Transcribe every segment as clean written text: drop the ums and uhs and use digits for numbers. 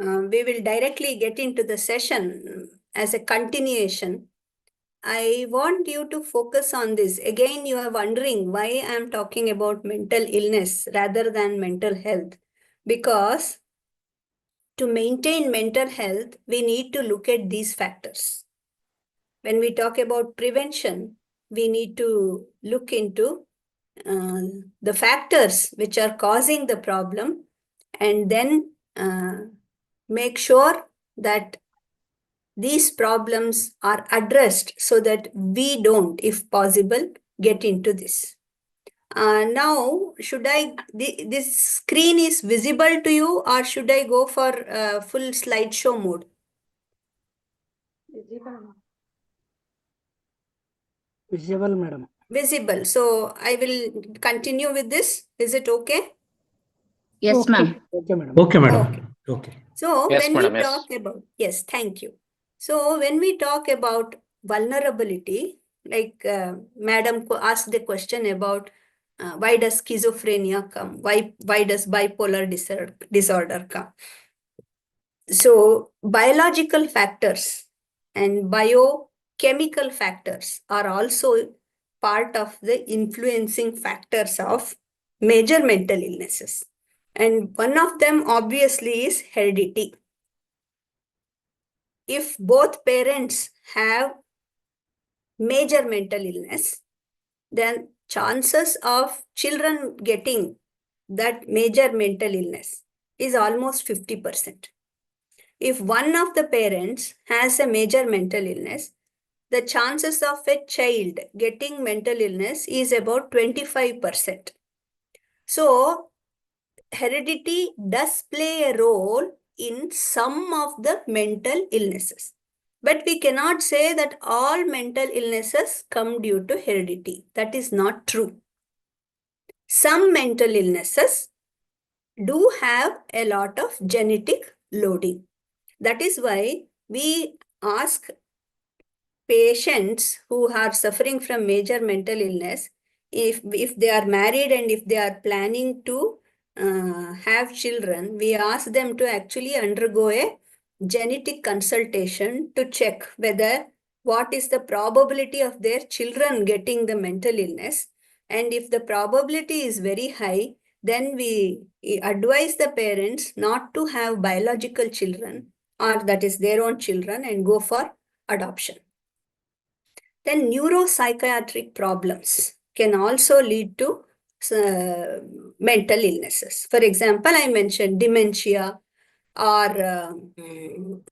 we will directly get into the session as a continuation. I want you to focus on this. Again, you are wondering why I am talking about mental illness rather than mental health. Because to maintain mental health, we need to look at these factors. When we talk about prevention, we need to look into the factors which are causing the problem and then make sure that these problems are addressed so that we don't, if possible, get into this. Now, this screen is visible to you, or should I go for full slideshow mode? Visible, madam. Visible. So I will continue with this. Is it okay? Yes, Okay. ma'am. Okay, madam. Okay, madam. Okay. Okay. So Yes, when madam, we yes. talk about, yes, thank you. So when we talk about vulnerability, like Madam asked the question about why does schizophrenia come? Why does bipolar disorder come? So biological factors and biochemical factors are also part of the influencing factors of major mental illnesses. And one of them obviously is heredity. If both parents have major mental illness, then chances of children getting that major mental illness is almost 50%. If one of the parents has a major mental illness, the chances of a child getting mental illness is about 25%. So, heredity does play a role in some of the mental illnesses. But we cannot say that all mental illnesses come due to heredity. That is not true. Some mental illnesses do have a lot of genetic loading. That is why we ask patients who are suffering from major mental illness, if they are married and if they are planning to have children, we ask them to actually undergo a genetic consultation to check whether what is the probability of their children getting the mental illness. And if the probability is very high, then we advise the parents not to have biological children, or that is their own children, and go for adoption. Then neuropsychiatric problems can also lead to mental illnesses. For example, I mentioned dementia or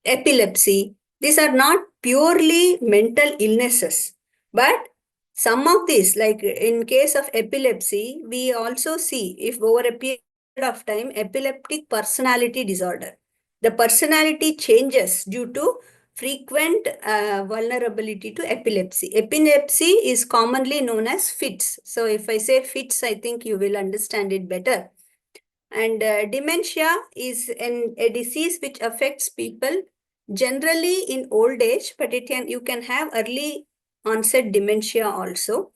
epilepsy. These are not purely mental illnesses, but some of these, like in case of epilepsy, we also see if over a period of time, epileptic personality disorder, the personality changes due to frequent vulnerability to epilepsy. Epilepsy is commonly known as fits. So if I say fits, I think you will understand it better. And dementia is a disease which affects people generally in old age, but you can have early onset dementia also.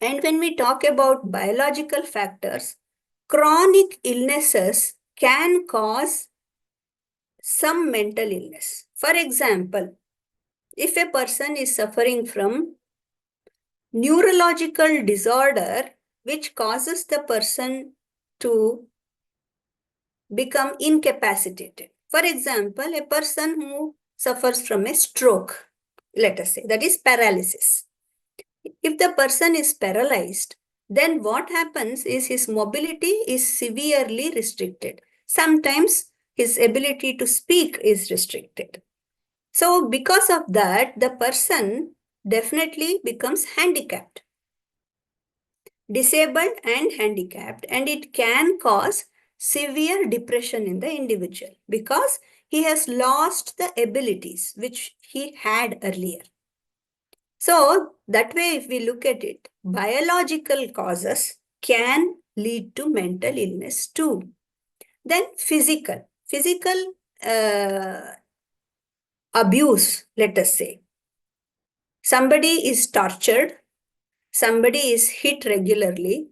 And when we talk about biological factors, chronic illnesses can cause some mental illness. For example, if a person is suffering from neurological disorder which causes the person to become incapacitated. For example, a person who suffers from a stroke, let us say, that is paralysis. If the person is paralyzed, then what happens is his mobility is severely restricted. Sometimes his ability to speak is restricted. So because of that, the person definitely becomes handicapped, disabled and handicapped, and it can cause severe depression in the individual because he has lost the abilities which he had earlier. So that way, if we look at it, biological causes can lead to mental illness too. Then physical abuse, let us say. Somebody is tortured, somebody is hit regularly,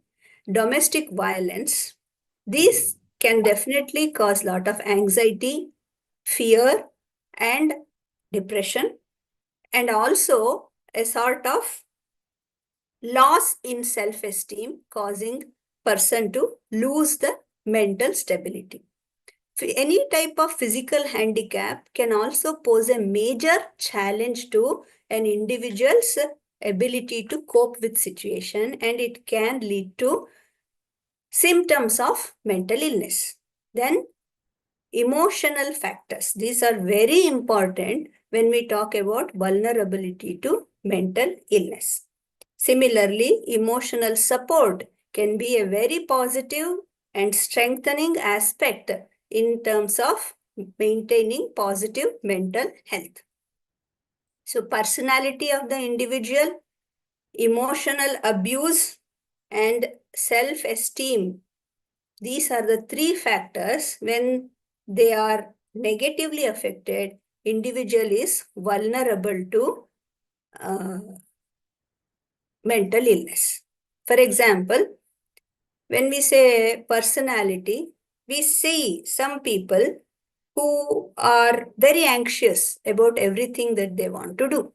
domestic violence. These can definitely cause a lot of anxiety, fear, and depression, and also a sort of loss in self-esteem, causing person to lose the mental stability. Any type of physical handicap can also pose a major challenge to an individual's ability to cope with situation, and it can lead to symptoms of mental illness. Then emotional factors. These are very important when we talk about vulnerability to mental illness. Similarly, emotional support can be a very positive and strengthening aspect in terms of maintaining positive mental health. So, personality of the individual, emotional abuse, and self-esteem. These are the three factors. When they are negatively affected, individual is vulnerable to mental illness. For example, when we say personality, we see some people who are very anxious about everything that they want to do.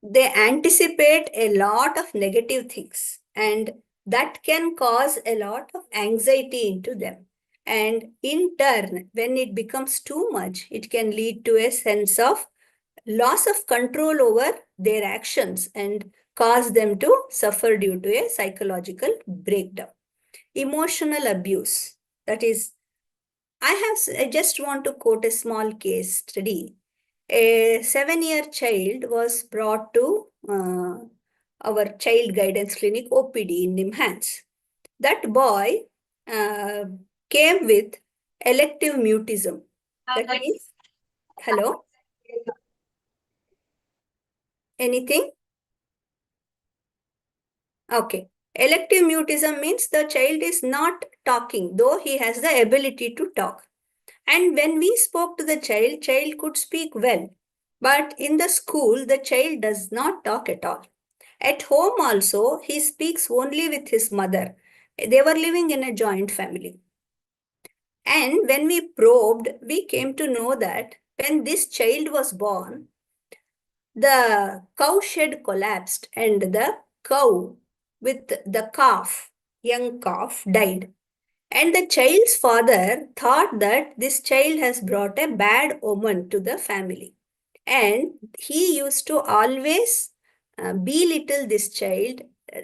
They anticipate a lot of negative things, and that can cause a lot of anxiety into them. And in turn, when it becomes too much, it can lead to a sense of loss of control over their actions and cause them to suffer due to a psychological breakdown. Emotional abuse. That is, I just want to quote a small case study. A 7-year child was brought to our child guidance clinic OPD in Nimhans. That boy uh, came with elective mutism. That means, hello, anything? Okay. Elective mutism means the child is not talking, though he has the ability to talk. And when we spoke to the child could speak well. But in the school, the child does not talk at all. At home also, he speaks only with his mother. They were living in a joint family. And when we probed, we came to know that when this child was born, the cow shed collapsed and the cow with the calf, young calf, died. And the child's father thought that this child has brought a bad omen to the family. And he used to always belittle this child,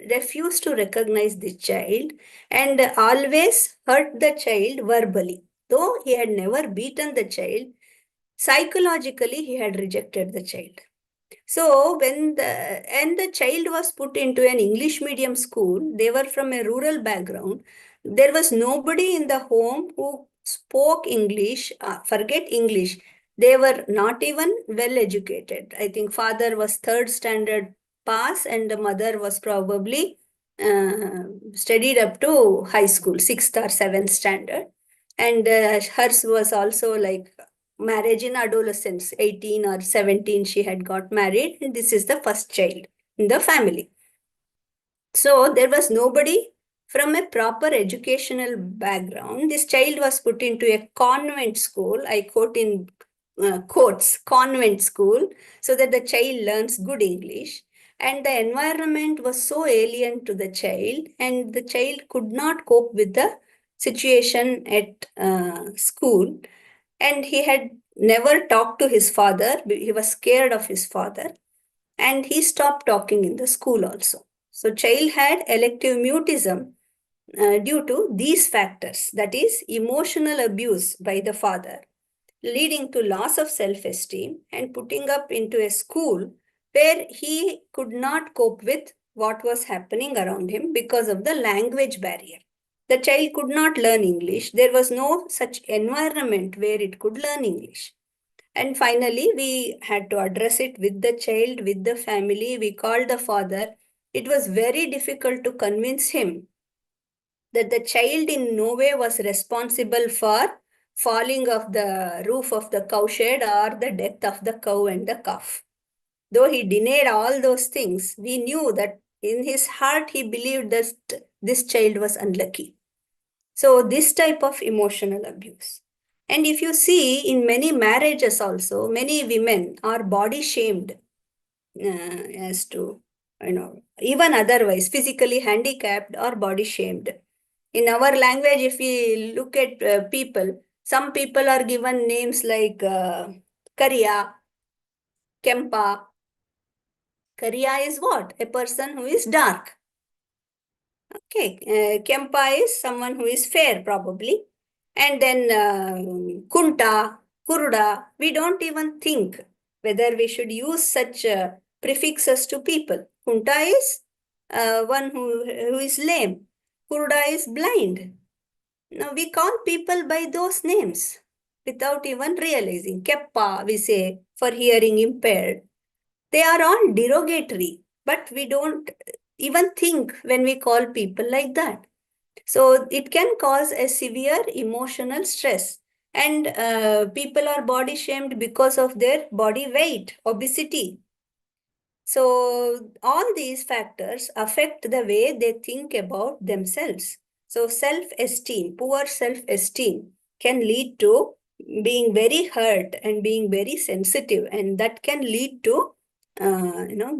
refuse to recognize this child, and always hurt the child verbally. Though he had never beaten the child, psychologically he had rejected the child. So the child was put into an English medium school, they were from a rural background. There was nobody in the home who spoke English, forget English. They were not even well educated. I think father was third standard pass and the mother was probably studied up to high school, sixth or seventh standard. And hers was also like marriage in adolescence, 18 or 17, she had got married, and this is the first child in the family. So there was nobody from a proper educational background. This child was put into a convent school, I quote in quotes, convent school, so that the child learns good English. And the environment was so alien to the child, and the child could not cope with the situation at school. And he had never talked to his father. He was scared of his father. And he stopped talking in the school also. So child had elective mutism due to these factors, that is emotional abuse by the father, leading to loss of self-esteem and putting up into a school where he could not cope with what was happening around him because of the language barrier. The child could not learn English. There was no such environment where it could learn English. And finally, we had to address it with the child, with the family. We called the father. It was very difficult to convince him that the child in no way was responsible for falling off the roof of the cowshed or the death of the cow and the calf. Though he denied all those things, we knew that in his heart he believed that this child was unlucky. So this type of emotional abuse. And if you see in many marriages also, many women are body shamed as to, even otherwise, physically handicapped or body shamed. In our language, if we look at people, some people are given names like Kariya, Kempa. Kariya is what? A person who is dark. Okay, Kempa is someone who is fair, probably. And then Kunta, Kuruda, we don't even think whether we should use such prefixes to people. Kunta is one who is lame. Kuruda is blind. Now we call people by those names without even realizing. Keppa, we say, for hearing impaired. They are all derogatory, but we don't even think when we call people like that. So it can cause a severe emotional stress. And people are body shamed because of their body weight, obesity. So all these factors affect the way they think about themselves. So self-esteem, poor self-esteem can lead to being very hurt and being very sensitive, and that can lead to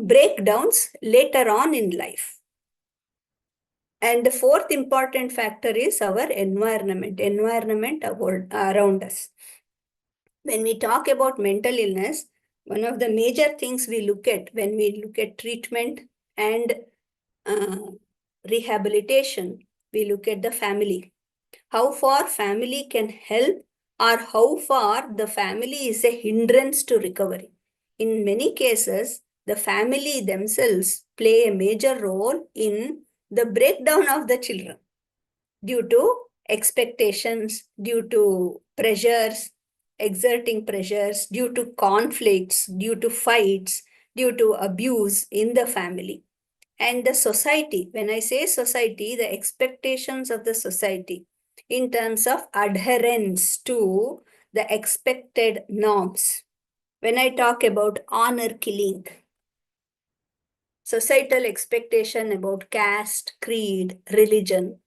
breakdowns later on in life. And the fourth important factor is our environment around us. When we talk about mental illness, one of the major things we look at when we look at treatment and uh, rehabilitation, we look at the family. How far family can help or how far the family is a hindrance to recovery. In many cases, the family themselves play a major role in the breakdown of the children due to expectations, due to pressures, exerting pressures, due to conflicts, due to fights, due to abuse in the family. And the society, when I say society, the expectations of the society in terms of adherence to the expected norms. When I talk about honor killing, societal expectation about caste, creed, religion,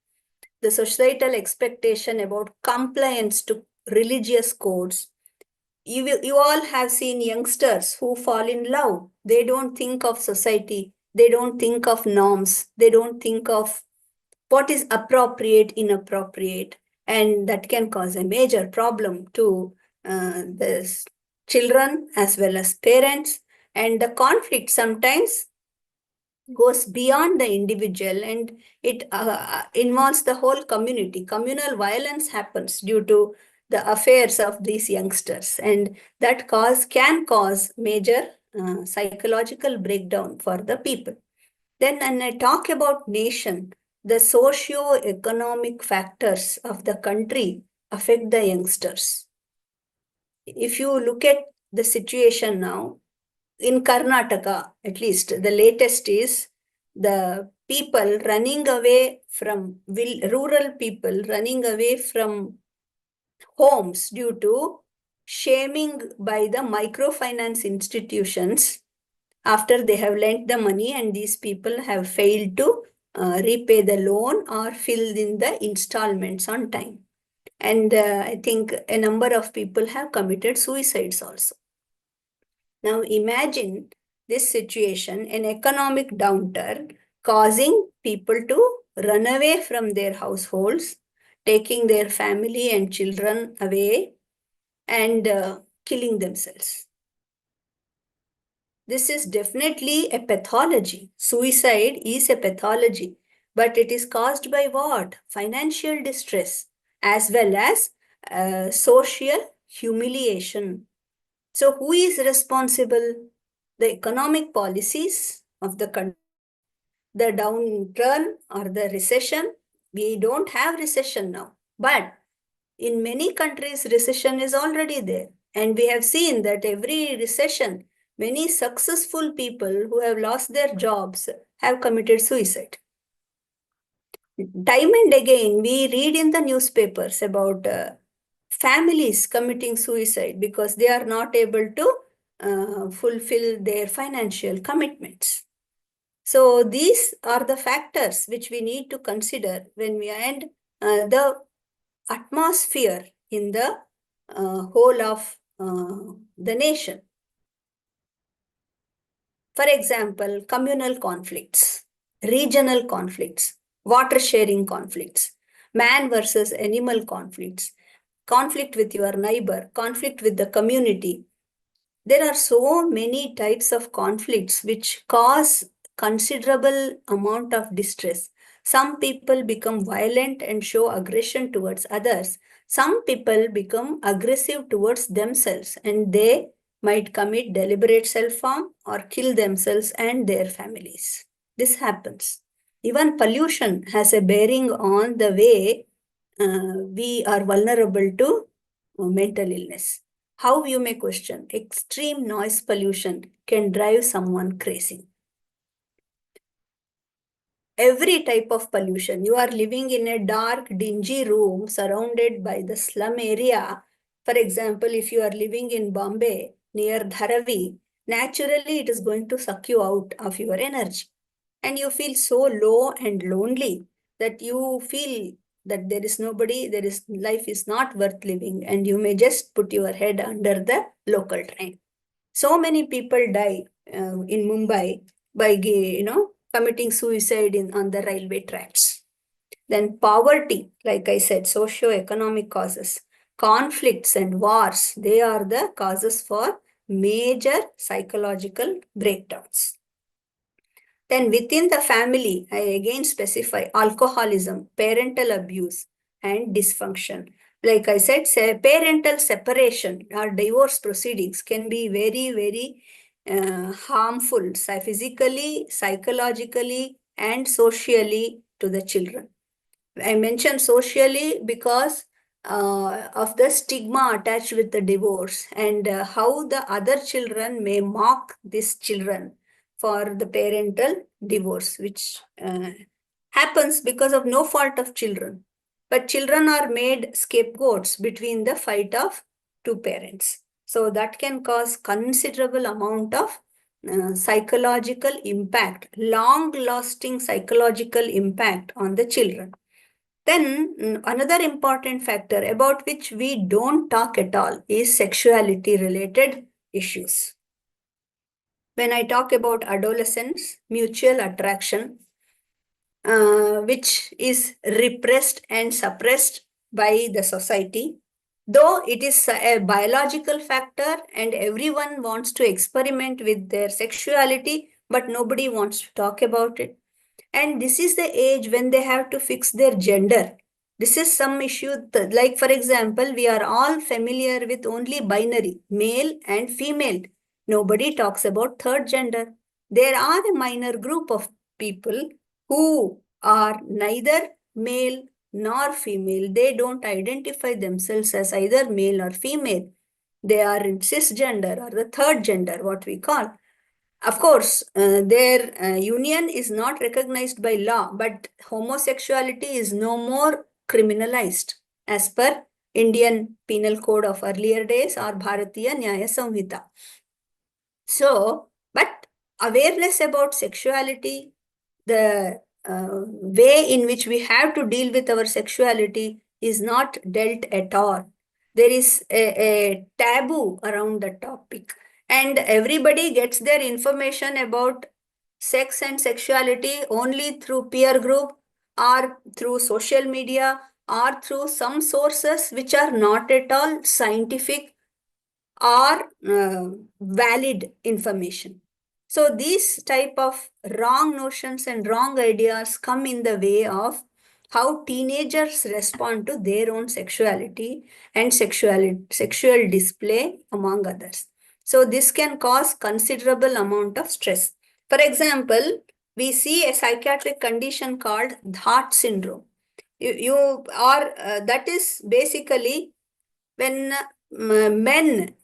the societal expectation about compliance to religious codes. You all have seen youngsters who fall in love. They don't think of society. They don't think of norms. They don't think of what is appropriate, inappropriate. And that can cause a major problem to the children as well as parents. And the conflict sometimes goes beyond the individual, and it involves the whole community. Communal violence happens due to the affairs of these youngsters, and that can cause major psychological breakdown for the people. Then when I talk about nation, the socio-economic factors of the country affect the youngsters. If you look at the situation now, in Karnataka, at least the latest is the people running away from rural people running away from homes due to shaming by the microfinance institutions after they have lent the money and these people have failed to repay the loan or fill in the installments on time. And I think a number of people have committed suicides also. Now imagine this situation, an economic downturn causing people to run away from their households, taking their family and children away and killing themselves. This is definitely a pathology. Suicide is a pathology, but it is caused by what? Financial distress as well as social humiliation. So who is responsible? The economic policies of the country, the downturn or the recession. We don't have recession now, but in many countries, recession is already there. And we have seen that every recession, many successful people who have lost their jobs have committed suicide. Time and again, we read in the newspapers about families committing suicide because they are not able to fulfill their financial commitments. So these are the factors which we need to consider when we, and the atmosphere in the whole of the nation. For example, communal conflicts, regional conflicts, water sharing conflicts, man versus animal conflicts, conflict with your neighbor, conflict with the community. There are so many types of conflicts which cause considerable amount of distress. Some people become violent and show aggression towards others. Some people become aggressive towards themselves and they might commit deliberate self-harm or kill themselves and their families. This happens. Even pollution has a bearing on the way we are vulnerable to mental illness. How, you may question, extreme noise pollution can drive someone crazy. Every type of pollution. You are living in a dark, dingy room surrounded by the slum area. For example, if you are living in Bombay near Dharavi, naturally it is going to suck you out of your energy. And you feel so low and lonely that you feel that there is nobody, life is not worth living, and you may just put your head under the local train. So many people die in Mumbai by committing suicide on the railway tracks. Then poverty, like I said, socio-economic causes, conflicts and wars, they are the causes for major psychological breakdowns. Then within the family, I again specify alcoholism, parental abuse, and dysfunction. Like I said, parental separation or divorce proceedings can be very, very harmful physically, psychologically, and socially to the children. I mentioned socially because of the stigma attached with the divorce and how the other children may mock these children for the parental divorce, which happens because of no fault of children. But children are made scapegoats between the fight of two parents. So that can cause considerable amount of psychological impact, long-lasting psychological impact on the children. Then another important factor about which we don't talk at all is sexuality related issues. When I talk about adolescence, mutual attraction, which is repressed and suppressed by the society, though it is a biological factor and everyone wants to experiment with their sexuality, but nobody wants to talk about it. And this is the age when they have to fix their gender. This is some issue, like for example, we are all familiar with only binary, male and female. Nobody talks about third gender. There are a minor group of people who are neither male nor female. They don't identify themselves as either male or female. They are in cisgender or the third gender, what we call. Of course, their union is not recognized by law, but homosexuality is no more criminalized as per Indian Penal Code of earlier days or Bharatiya Nyaya Samhita. So, but awareness about sexuality, the way in which we have to deal with our sexuality is not dealt at all. There is a taboo around the topic, and everybody gets their information about sex and sexuality only through peer group or through social media or through some sources which are not at all scientific or valid information. So these type of wrong notions and wrong ideas come in the way of how teenagers respond to their own sexuality and sexual display among others. So this can cause considerable amount of stress. For example, we see a psychiatric condition called Dhart syndrome. That is basically when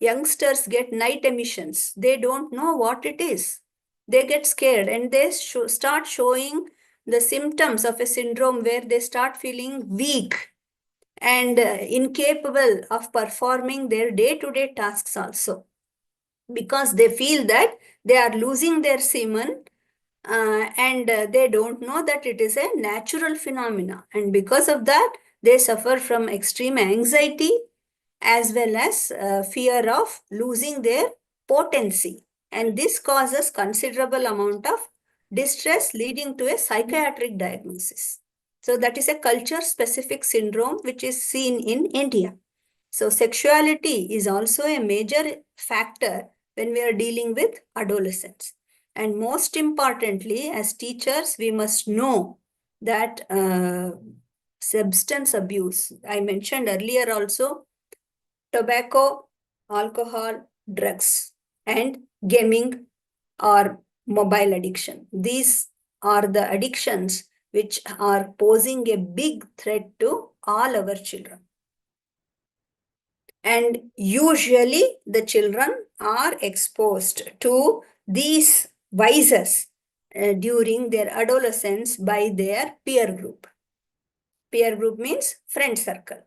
youngsters get night emissions, they don't know what it is. They get scared and they start showing the symptoms of a syndrome where they start feeling weak and incapable of performing their day-to-day tasks also, because they feel that they are losing their semen and they don't know that it is a natural phenomena, and because of that They suffer from extreme anxiety as well as fear of losing their potency. And this causes considerable amount of distress leading to a psychiatric diagnosis. So that is a culture-specific syndrome which is seen in India. So sexuality is also a major factor when we are dealing with adolescents. And most importantly, as teachers, we must know that substance abuse, I mentioned earlier also, tobacco, alcohol, drugs, and gaming or mobile addiction. These are the addictions which are posing a big threat to all our children. And usually the children are exposed to these vices during their adolescence by their peer group. Peer group means friend circle.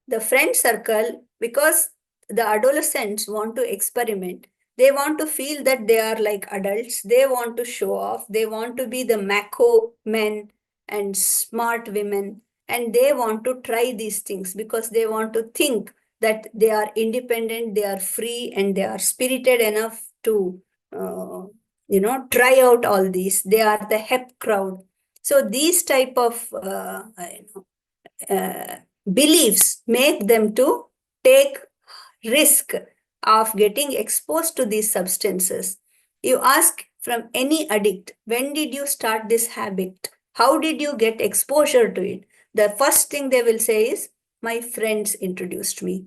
The friend circle, because the adolescents want to experiment, they want to feel that they are like adults, they want to show off, they want to be the macho men and smart women, and they want to try these things because they want to think that they are independent, they are free, and they are spirited enough to try out all these. They are the hep crowd. So these type of uh, beliefs make them to take risk of getting exposed to these substances. You ask from any addict, when did you start this habit? How did you get exposure to it? The first thing they will say is, my friends introduced me.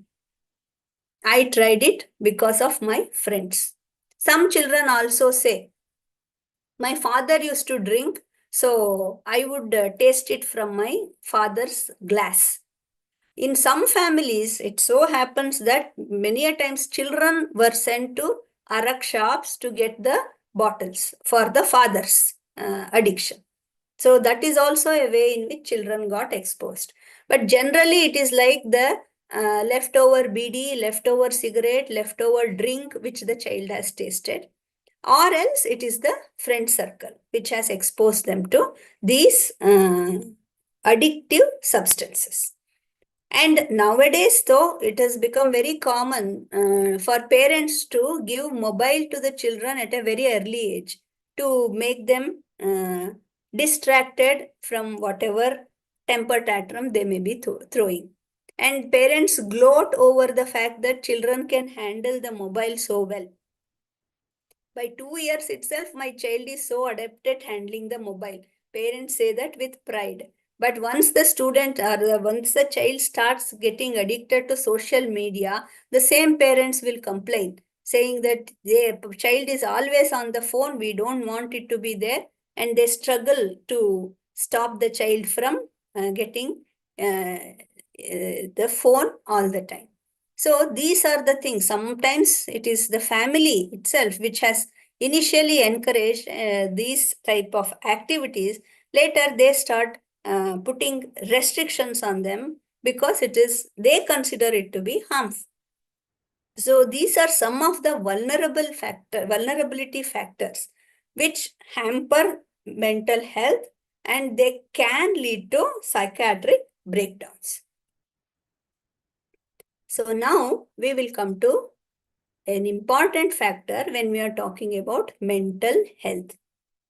I tried it because of my friends. Some children also say, my father used to drink, so I would taste it from my father's glass. In some families, it so happens that many a times children were sent to arak shops to get the bottles for the father's addiction. So that is also a way in which children got exposed. But generally, it is like the leftover BD, leftover cigarette, leftover drink which the child has tasted. Or else it is the friend circle which has exposed them to these addictive substances. And nowadays, though, it has become very common for parents to give mobile to the children at a very early age to make them distracted from whatever temper tantrum they may be throwing. And parents gloat over the fact that children can handle the mobile so well. By 2 years itself, my child is so adept at handling the mobile. Parents say that with pride. But once the student or once the child starts getting addicted to social media, the same parents will complain, saying that their child is always on the phone, we don't want it to be there, and they struggle to stop the child from getting the phone all the time. So these are the things. Sometimes it is the family itself which has initially encouraged these type of activities. Later they start putting restrictions on them because they consider it to be harmful. So these are some of the vulnerability factors which hamper mental health, and they can lead to psychiatric breakdowns. So now we will come to an important factor when we are talking about mental health.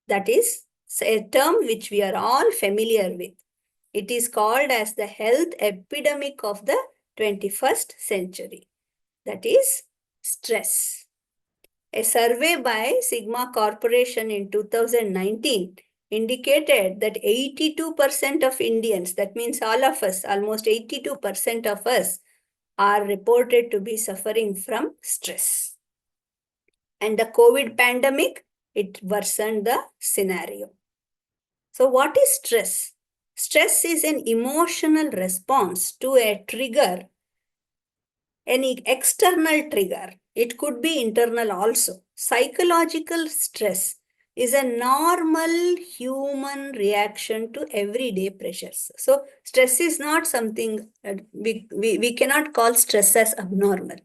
That is a term which we are all familiar with. It is called as the health epidemic of the 21st century. That is stress. A survey by Sigma Corporation in 2019 indicated that 82% of Indians, that means all of us, almost 82% of us, are reported to be suffering from stress. And the COVID pandemic, it worsened the scenario. So what is stress? Stress is an emotional response to a trigger, any external trigger. It could be internal also. Psychological stress is a normal human reaction to everyday pressures. So stress is not something we cannot call stress as abnormal.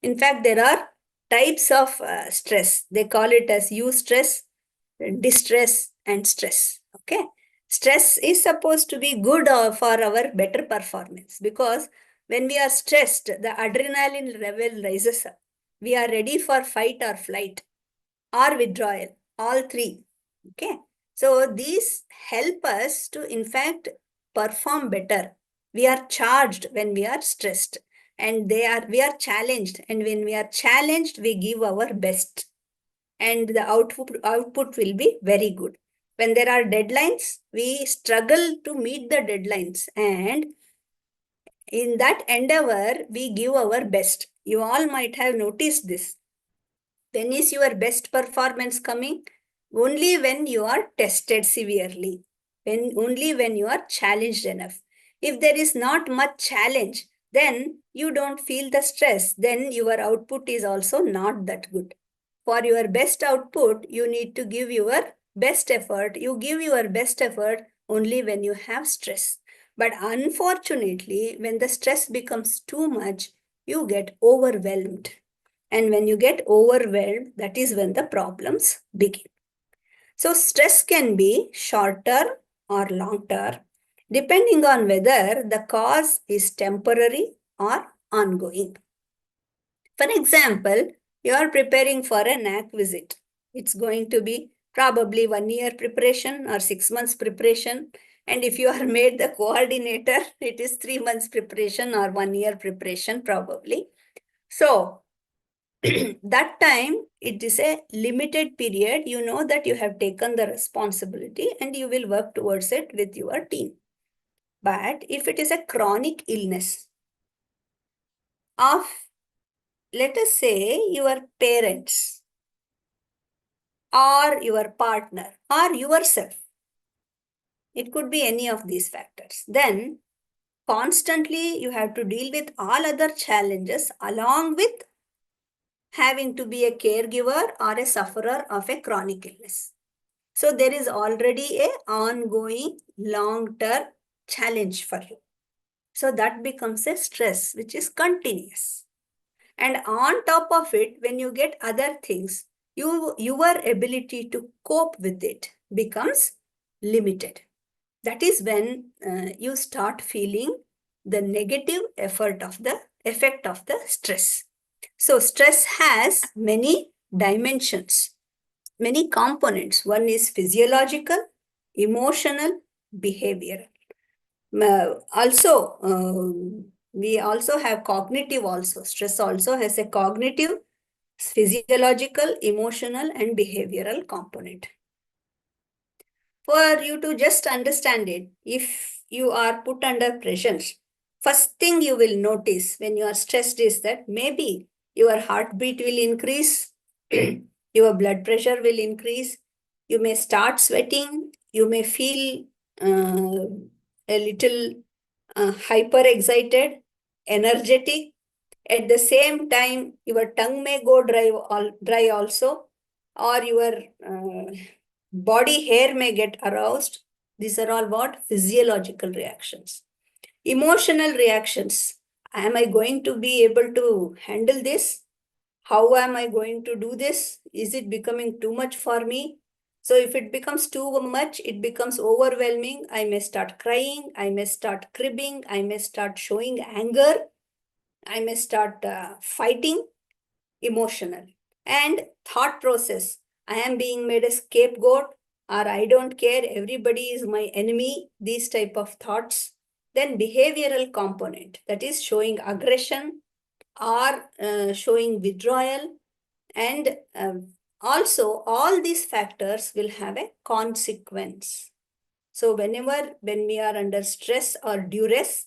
In fact, there are types of stress. They call it as eustress, distress, and stress. Okay. Stress is supposed to be good for our better performance, because when we are stressed, the adrenaline level rises up. We are ready for fight or flight or withdrawal, all three. Okay. So these help us to, in fact, perform better. We are charged when we are stressed, and we are challenged. And when we are challenged, we give our best, and the output will be very good. When there are deadlines, we struggle to meet the deadlines, and in that endeavor, we give our best. You all might have noticed this. When is your best performance coming? Only when you are tested severely, only when you are challenged enough. If there is not much challenge, then you don't feel the stress, then your output is also not that good. For your best output, you need to give your best effort. You give your best effort only when you have stress. But unfortunately, when the stress becomes too much, you get overwhelmed. And when you get overwhelmed, that is when the problems begin. So stress can be short-term or long-term, depending on whether the cause is temporary or ongoing. For example, you are preparing for a NAC visit. It's going to be probably 1 year preparation or 6 months preparation. And if you are made the coordinator, it is 3 months preparation or 1 year preparation probably. So that time, it is a limited period. You know that you have taken the responsibility and you will work towards it with your team. But if it is a chronic illness of, let us say, your parents or your partner or yourself, it could be any of these factors, then constantly you have to deal with all other challenges along with having to be a caregiver or a sufferer of a chronic illness. So there is already a ongoing long-term challenge for you. So that becomes a stress which is continuous. And on top of it, when you get other things, your ability to cope with it becomes limited. That is when you start feeling the negative effect of the stress. So stress has many dimensions, many components. One is physiological, emotional, behavioral. We also have cognitive also. Stress also has a cognitive, physiological, emotional, and behavioral component. For you to just understand it, if you are put under pressure, first thing you will notice when you are stressed is that maybe your heartbeat will increase, your blood pressure will increase, you may start sweating, you may feel a little hyper excited, energetic. At the same time, your tongue may go dry also, or your body hair may get aroused. These are all what? Physiological reactions. Emotional reactions. Am I going to be able to handle this? How am I going to do this? Is it becoming too much for me? So if it becomes too much, it becomes overwhelming. I may start crying. I may start cribbing. I may start showing anger. I may start fighting. Emotional. And thought process. I am being made a scapegoat, or I don't care, everybody is my enemy, these type of thoughts. Then behavioral component, that is showing aggression or showing withdrawal. And also all these factors will have a consequence. So when we are under stress or duress,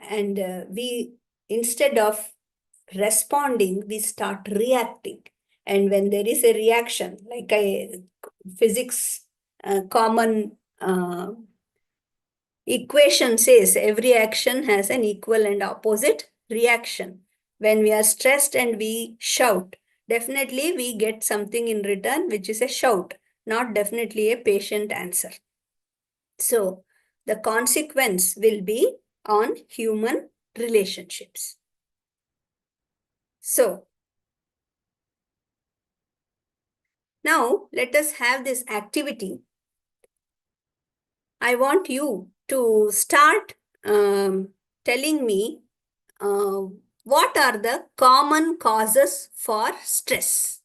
and we, instead of responding, we start reacting. And when there is a reaction, like a physics common equation says, every action has an equal and opposite reaction. When we are stressed and we shout, definitely we get something in return, which is a shout, not definitely a patient answer. So the consequence will be on human relationships. So now let us have this activity. I want you to start telling me what are the common causes for stress?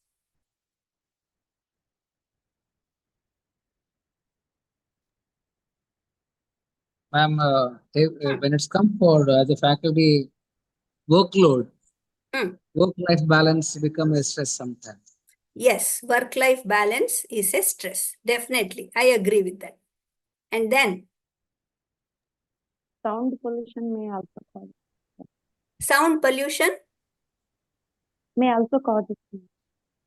Ma'am, when it's come for the faculty workload, work-life balance become a stress sometimes. Yes, work-life balance is a stress. Definitely. I agree with that. And then? Sound pollution may also cause. Sound pollution? May also cause it.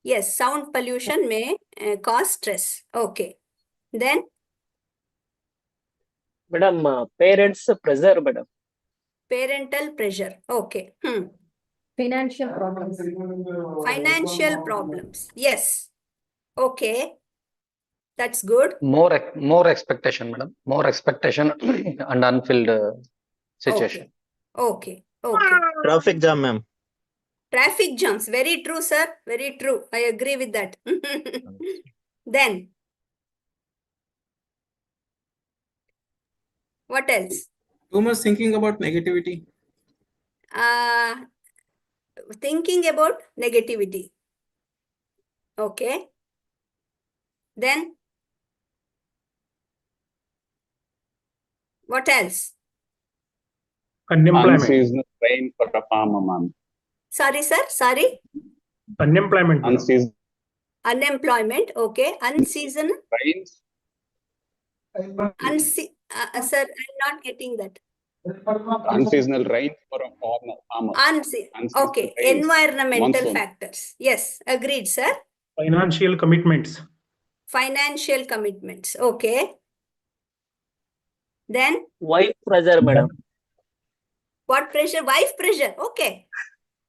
Yes, sound pollution may cause stress. Okay. Then? Madam, parents pressure, madam. Parental pressure. Okay. Financial problems. Financial problems. Yes. Okay. That's good. More expectation, madam. More expectation and unfilled situation. Okay. Okay. Traffic jam, ma'am. Traffic jams. Very true, sir. Very true. I agree with that. Then, what else? Too much thinking about negativity. Thinking about negativity. Okay. Then, what else? Unemployment. Unseasonal rain for a farmer, ma'am. Sorry, sir. Sorry. Unemployment. Unseasonal Unemployment. Okay. Unseasonal. rains. Sir, I'm not getting that. Unseasonal rain for a farmer. Unseasonal Okay. rains. Environmental Monsoon. factors. Yes. Agreed, sir. Financial commitments. Financial commitments. Okay. Then? Wife pressure, madam. What pressure? Wife pressure. Okay.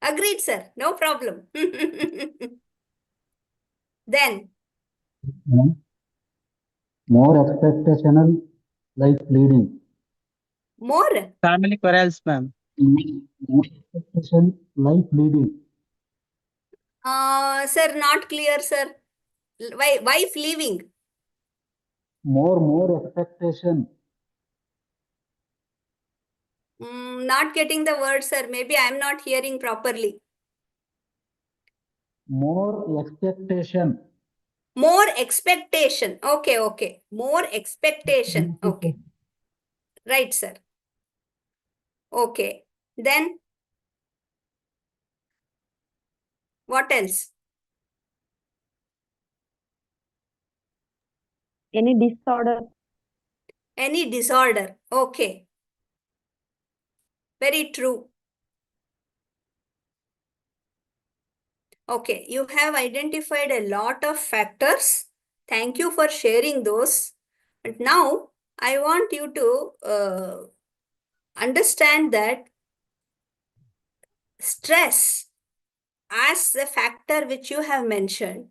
Agreed, sir. No problem. Then? More expectational like leading. More? Family quarrels, ma'am. More expectation like leading. Sir, not clear, sir. Wife leaving. More expectation. Not getting the word, sir. Maybe I'm not hearing properly. More expectation. More expectation. Okay. More expectation. Okay. Right, sir. Okay. Then? What else? Any disorder. Any disorder. Okay. Very true. Okay, you have identified a lot of factors. Thank you for sharing those. But now I want you to understand that stress as a factor which you have mentioned,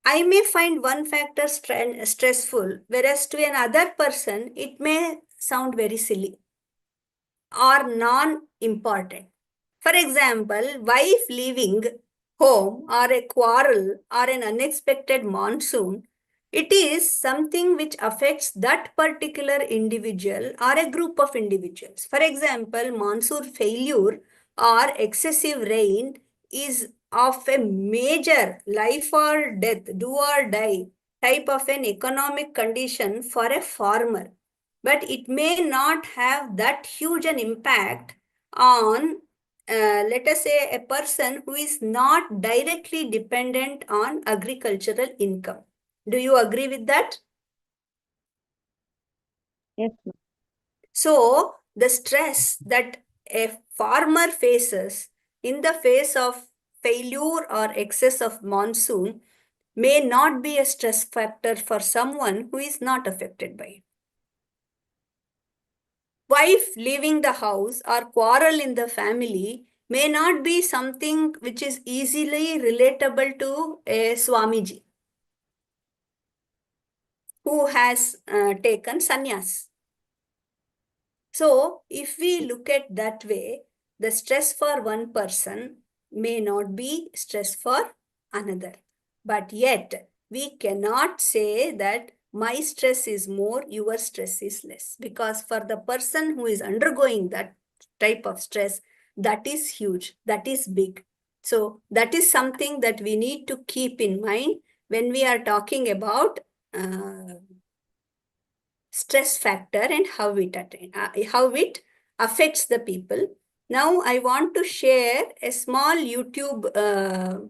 I may find one factor stressful, whereas to another person, it may sound very silly or non-important. For example, wife leaving home or a quarrel or an unexpected monsoon, it is something which affects that particular individual or a group of individuals. For example, monsoon failure or excessive rain is of a major life or death, do or die type of an economic condition for a farmer. But it may not have that huge an impact on, let us say, a person who is not directly dependent on agricultural income. Do you agree with that? Yes, ma'am. So, the stress that a farmer faces in the face of failure or excess of monsoon may not be a stress factor for someone who is not affected by it. Wife leaving the house or quarrel in the family may not be something which is easily relatable to a Swamiji who has taken sannyas. So, if we look at that way, the stress for one person may not be stress for another. But yet, we cannot say that my stress is more, your stress is less. Because for the person who is undergoing that type of stress, that is huge, that is big. So that is something that we need to keep in mind when we are talking about stress factor and how it affects the people. Now I want to share a small YouTube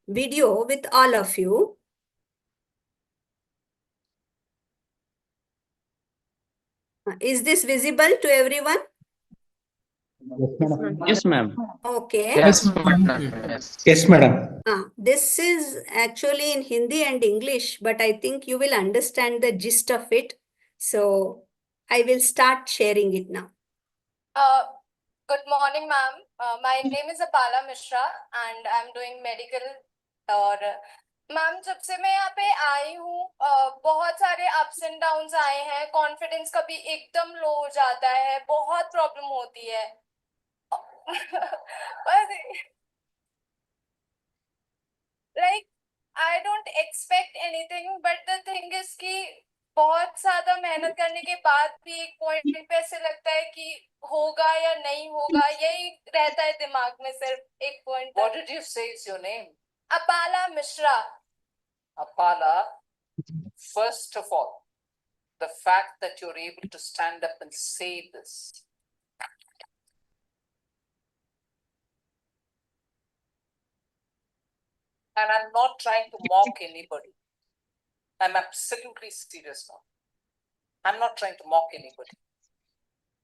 video with all of you. Is this visible to everyone? Yes, ma'am. Okay. Yes, madam. Yes. Yes, madam. This is actually in Hindi and English, but I think you will understand the gist of it. So I will start sharing it now. Good morning, ma'am. My name is Apala Mishra and I'm doing medical. और ma'am जब से मैं यहाँ पे आई हूँ बहुत सारे ups and downs आए हैं. कॉन्फिडेंस कभी एकदम लो हो जाता है, बहुत प्रॉब्लम होती है. Like I don't expect anything, but the thing is कि बहुत ज्यादा मेहनत करने के बाद भी एक पॉइंट पे ऐसे लगता है कि होगा या नहीं होगा, यही रहता है दिमाग में सिर्फ एक point. What did you say is your name? Apala Mishra. Apala, first of all, the fact that you're able to stand up and say this. And I'm not trying to mock anybody. I'm absolutely serious now. I'm not trying to mock anybody.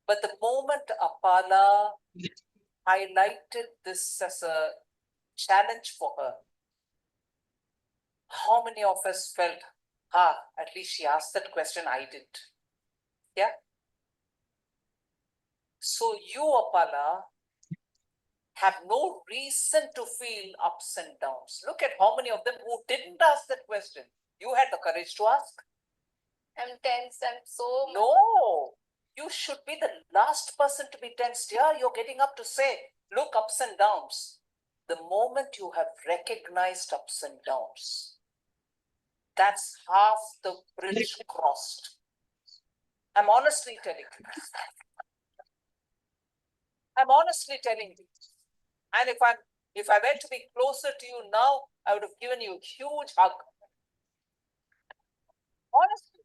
But the moment Apala highlighted this as a challenge for her, how many of us felt, at least she asked that question, I didn't. Yeah? So you, Apala, have no reason to feel ups and downs. Look at how many of them who didn't ask that question. You had the courage to ask. I'm tense. I'm so... No, you should be the last person to be tensed. Yeah, you're getting up to say, look, ups and downs. The moment you have recognized ups and downs, that's half the bridge crossed. I'm honestly telling you. I'm honestly telling you. And if I were to be closer to you now, I would have given you a huge hug. Honestly.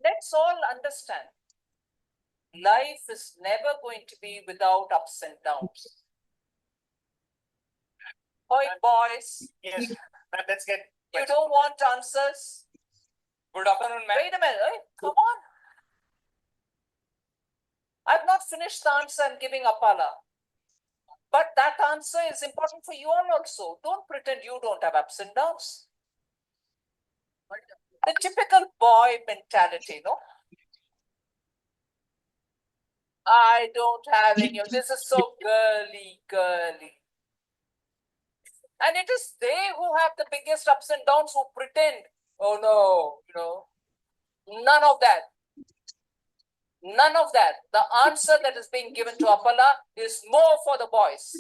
Let's all understand. Life is never going to be without ups and downs. Oi, boys. Yes, let's get. You don't want answers? Good afternoon, ma'am. Wait a minute. Come on. I've not finished the answer I'm giving Apala. But that answer is important for you all also. Don't pretend you don't have ups and downs. The typical boy mentality, no? I don't have any of this. Is so girly. And it is they who have the biggest ups and downs who pretend, oh no, none of that. None of that. The answer that is being given to Apala is more for the boys.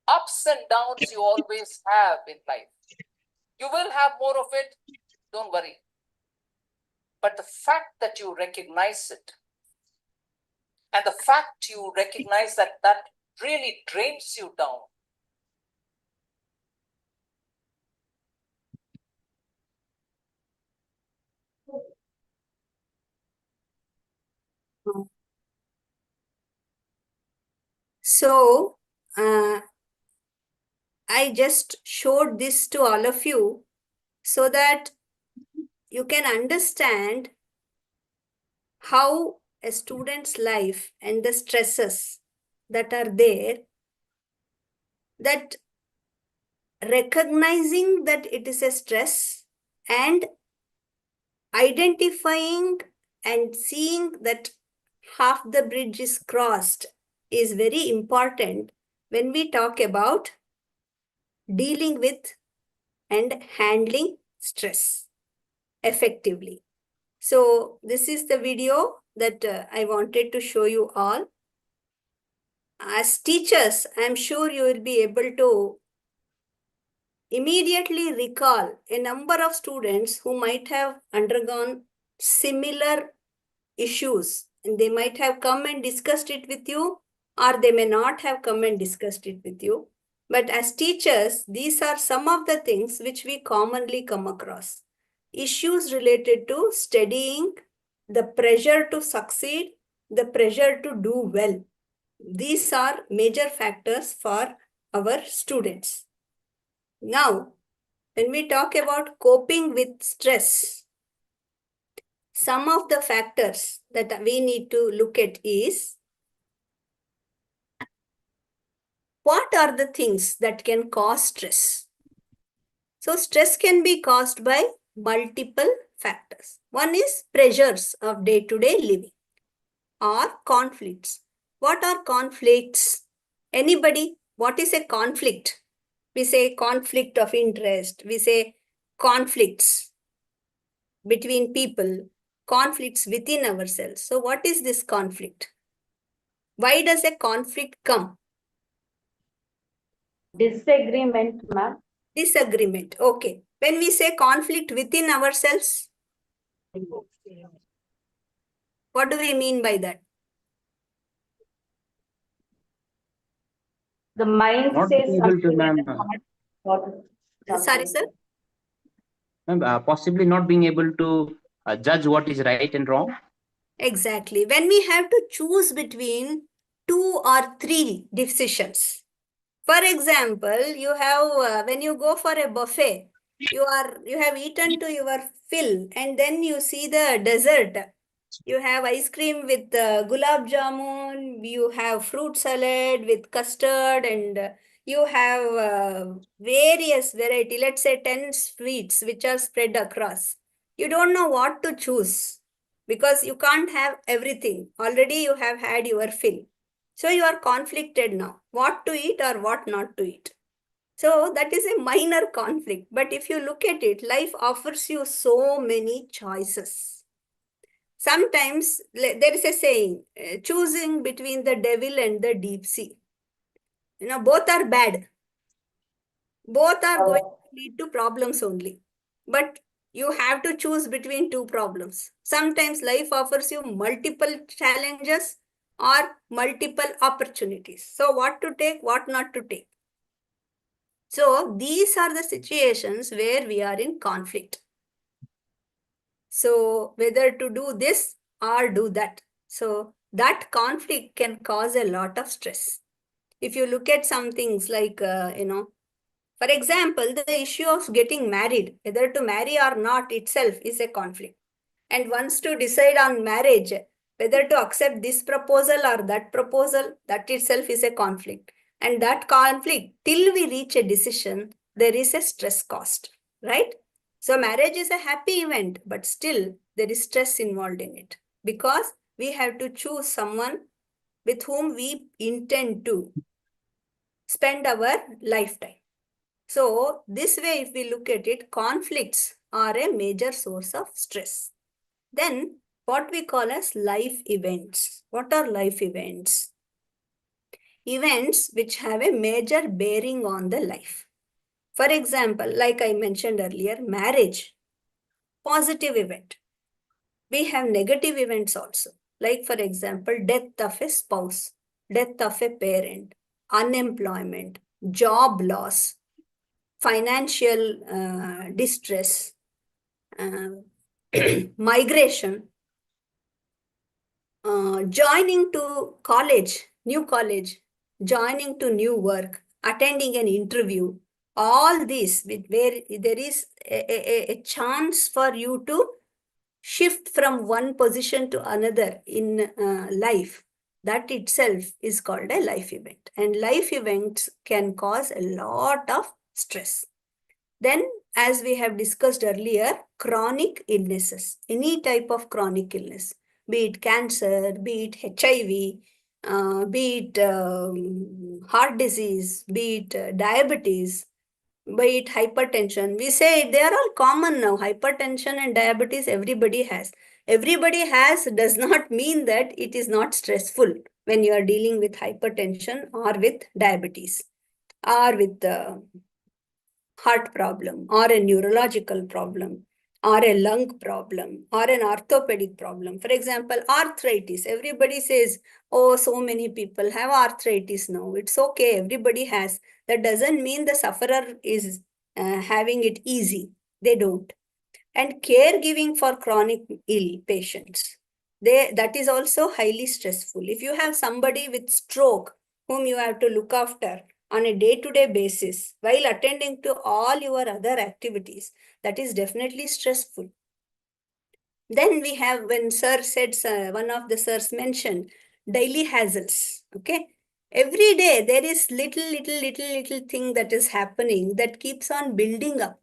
Ups and downs you always have in life. You will have more of it, don't worry. But the fact that you recognize it, and the fact you recognize that really drains you down. So, I just showed this to all of you so that you can understand how a student's life and the stresses that are there, that recognizing that it is a stress and identifying and seeing that half the bridge is crossed is very important when we talk about dealing with and handling stress effectively. So this is the video that I wanted to show you all. as teachers, I'm sure you will be able to immediately recall a number of students who might have undergone similar issues, and they might have come and discussed it with you, or they may not have come and discussed it with you. But as teachers, these are some of the things which we commonly come across. Issues related to studying, the pressure to succeed, the pressure to do well. These are major factors for our students. Now, when we talk about coping with stress, some of the factors that we need to look at is, what are the things that can cause stress? So stress can be caused by multiple factors. One is pressures of day-to-day living or conflicts. What are conflicts? Anybody? What is a conflict? We say conflict of interest. We say conflicts between people, conflicts within ourselves. So what is this conflict? Why does a conflict come? Disagreement, ma'am. Disagreement. Okay. When we say conflict within ourselves, what do we mean by that? The mind Not says being able to, something ma'am. and the heart thought Sorry, something. sir? Ma'am, possibly not being able to judge what is right and wrong. Exactly. When we have to choose between 2 or 3 decisions. For example, you have when you go for a buffet, you have eaten to your fill, and then you see the dessert. You have ice cream with gulab jamun, you have fruit salad with custard, and you have various variety, let's say 10 sweets which are spread across. You don't know what to choose because you can't have everything. Already you have had your fill. So you are conflicted now, what to eat or what not to eat. So that is a minor conflict. But if you look at it, life offers you so many choices. Sometimes there is a saying, choosing between the devil and the deep sea. Both are bad. Both are going to lead to problems only. But you have to choose between 2 problems. Sometimes life offers you multiple challenges or multiple opportunities. So what to take, what not to take. So these are the situations where we are in conflict. So whether to do this or do that. So that conflict can cause a lot of stress. If you look at some things like, for example, the issue of getting married, whether to marry or not itself is a conflict. And once to decide on marriage, whether to accept this proposal or that proposal, that itself is a conflict. And that conflict, till we reach a decision, there is a stress cost, right? So marriage is a happy event, but still there is stress involved in it because we have to choose someone with whom we intend to spend our lifetime. So this way, if we look at it, conflicts are a major source of stress. Then what we call as life events. What are life events? Events which have a major bearing on the life. For example, like I mentioned earlier, marriage, positive event. We have negative events also. Like for example, death of a spouse, death of a parent, unemployment, job loss, financial distress, migration, joining to college, new college, joining to new work, attending an interview, all these where there is a chance for you to shift from one position to another in life. That itself is called a life event. And life events can cause a lot of stress. Then, as we have discussed earlier, chronic illnesses, any type of chronic illness, be it cancer, be it HIV, be it heart disease, be it diabetes, be it hypertension. We say they are all common now. Hypertension and diabetes, everybody has. Everybody has does not mean that it is not stressful. when you are dealing with hypertension or with diabetes or with heart problem or a neurological problem or a lung problem or an orthopedic problem. For example, arthritis. Everybody says, oh, so many people have arthritis now. It's okay, everybody has. That doesn't mean the sufferer is having it easy. They don't. And caregiving for chronic ill patients. That is also highly stressful. If you have somebody with stroke whom you have to look after on a day-to-day basis while attending to all your other activities, that is definitely stressful. Then we have, when sir said, one of the sirs mentioned, daily hassles. Okay. Every day there is little thing that is happening that keeps on building up.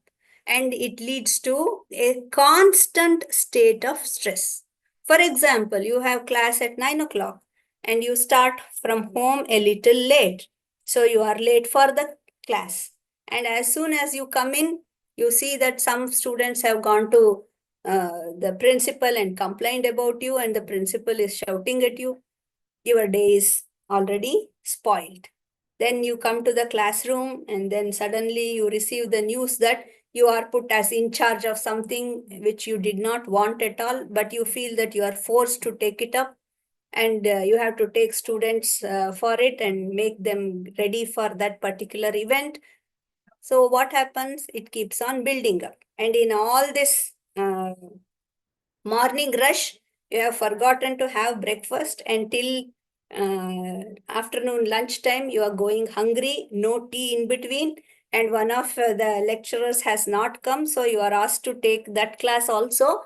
And it leads to a constant state of stress. For example, you have class at 9 o'clock and you start from home a little late. So you are late for the class. And as soon as you come in, you see that some students have gone to the principal and complained about you, and the principal is shouting at you. Your day is already spoiled. Then you come to the classroom and then suddenly you receive the news that you are put as in charge of something which you did not want at all, but you feel that you are forced to take it up, and you have to take students for it and make them ready for that particular event. So what happens? It keeps on building up. And in all this morning rush, you have forgotten to have breakfast until afternoon lunchtime. You are going hungry, no tea in between, and one of the lecturers has not come, so you are asked to take that class also.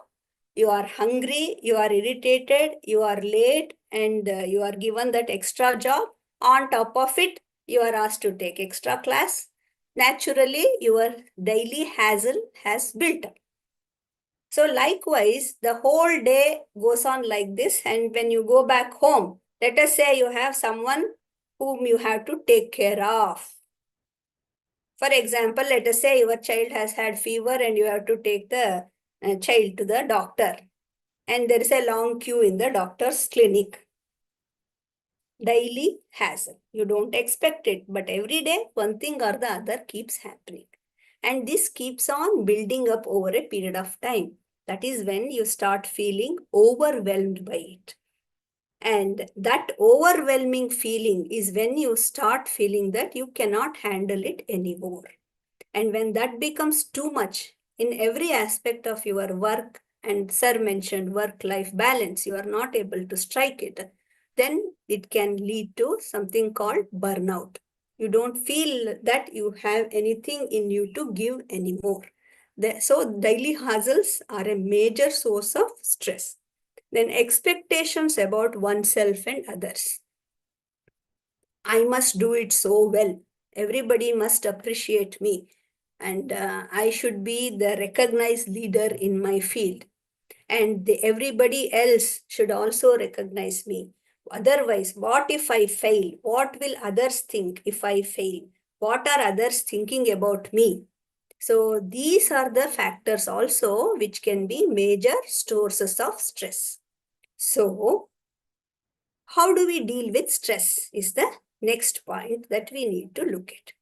You are hungry, you are irritated, you are late, and you are given that extra job. On top of it, you are asked to take extra class. Naturally, your daily hassle has built up. So likewise, the whole day goes on like this. And when you go back home, let us say you have someone whom you have to take care of. For example, let us say your child has had fever and you have to take the child to the doctor. And there is a long queue in the doctor's clinic. Daily hassle. You don't expect it, but every day one thing or the other keeps happening. And this keeps on building up over a period of time. That is when you start feeling overwhelmed by it. And that overwhelming feeling is when you start feeling that you cannot handle it anymore. And when that becomes too much in every aspect of your work, and sir mentioned work-life balance, you are not able to strike it, then it can lead to something called burnout. You don't feel that you have anything in you to give anymore. So daily hassles are a major source of stress. Then expectations about oneself and others. I must do it so well. Everybody must appreciate me. And I should be the recognized leader in my field. And everybody else should also recognize me. Otherwise, what if I fail? What will others think if I fail? What are others thinking about me? So these are the factors also which can be major sources of stress. So how do we deal with stress is the next point that we need to look at.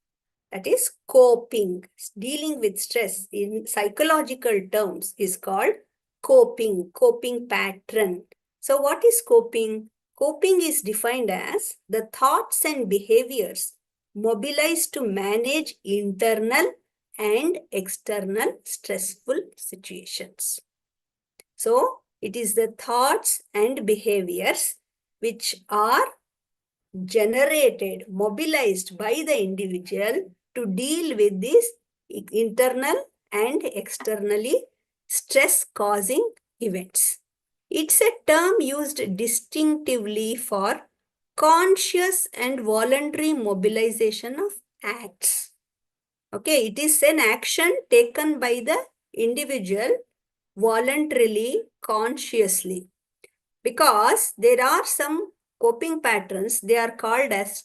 That is coping. Dealing with stress in psychological terms is called coping pattern. So what is coping? Coping is defined as the thoughts and behaviors mobilized to manage internal and external stressful situations. So it is the thoughts and behaviors which are generated, mobilized by the individual to deal with these internal and externally stress-causing events. It's a term used distinctively for conscious and voluntary mobilization of acts. Okay, it is an action taken by the individual voluntarily, consciously. Because there are some coping patterns, they are called as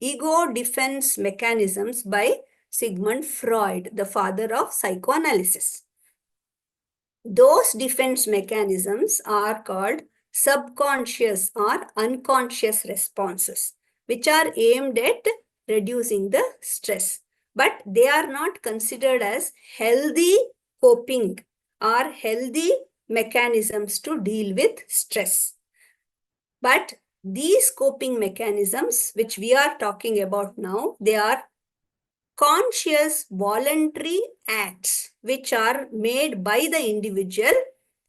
ego defense mechanisms by Sigmund Freud, the father of psychoanalysis. Those defense mechanisms are called subconscious or unconscious responses, which are aimed at reducing the stress. But they are not considered as healthy coping or healthy mechanisms to deal with stress. But these coping mechanisms, which we are talking about now, they are conscious voluntary acts which are made by the individual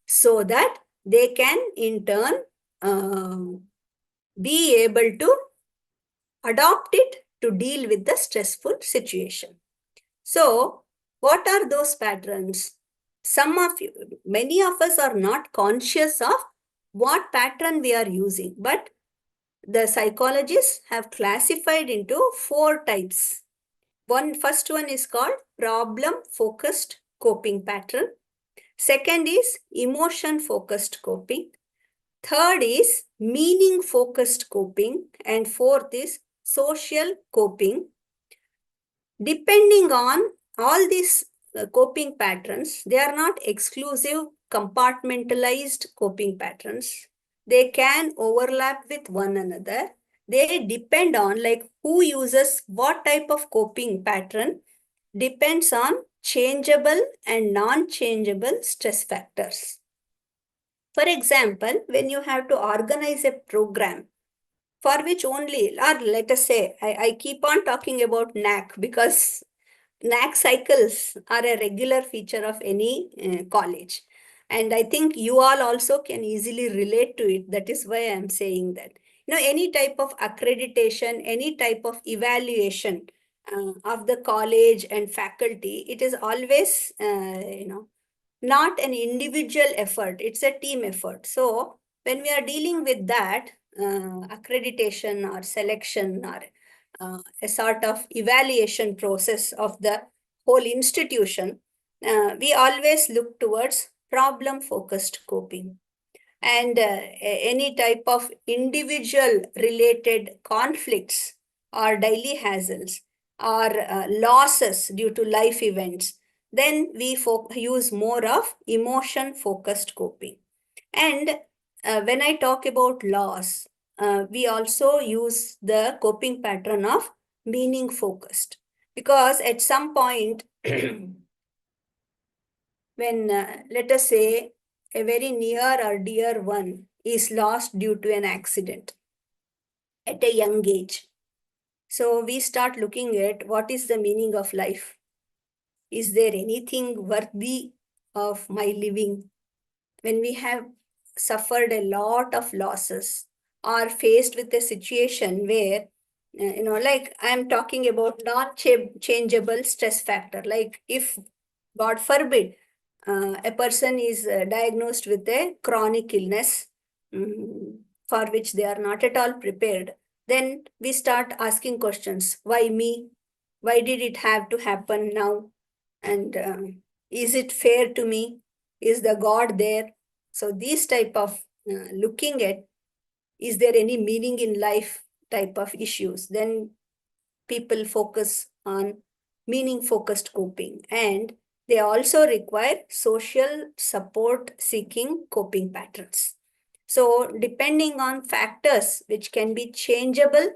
so that they can in turn be able to adopt it to deal with the stressful situation. So, what are those patterns? Many of us are not conscious of what pattern we are using, but the psychologists have classified into 4 types. First one is called problem-focused coping pattern. Second is emotion-focused coping. Third is meaning-focused coping. And fourth is social coping. Depending on all these coping patterns, they are not exclusive compartmentalized coping patterns. They can overlap with one another. They depend on like who uses what type of coping pattern depends on changeable and non-changeable stress factors. For example, when you have to organize a program for which only, or let us say, I keep on talking about NAC because NAC cycles are a regular feature of any college. And I think you all also can easily relate to it. That is why I'm saying that. Any type of accreditation, any type of evaluation of the college and faculty, it is always, not an individual effort. It's a team effort. So when we are dealing with that accreditation or selection or a sort of evaluation process of the whole institution, we always look towards problem-focused coping. And any type of individual related conflicts or daily hassles or losses due to life events, then we use more of emotion-focused coping. And when I talk about loss, we also use the coping pattern of meaning focused, because at some point when let us say a very near or dear one is lost due to an accident at a young age, so we start looking at what is the meaning of life. Is there anything worthy of my living? When we have suffered a lot of losses or faced with a situation where, like I'm talking about non-changeable stress factor, like if, God forbid, a person is diagnosed with a chronic illness for which they are not at all prepared, then we start asking questions. Why me? Why did it have to happen now? And is it fair to me? Is the God there? So these type of looking at, is there any meaning in life type of issues, then people focus on meaning-focused coping. And they also require social support seeking coping patterns. So depending on factors which can be changeable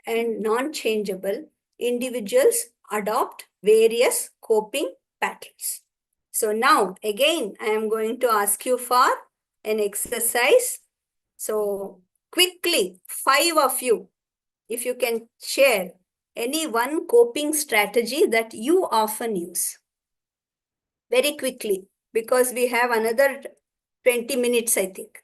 and non-changeable, individuals adopt various coping patterns. So now again, I am going to ask you for an exercise. So quickly, 5 of you, if you can share any one coping strategy that you often use. Very quickly, because we have another 20 minutes, I think.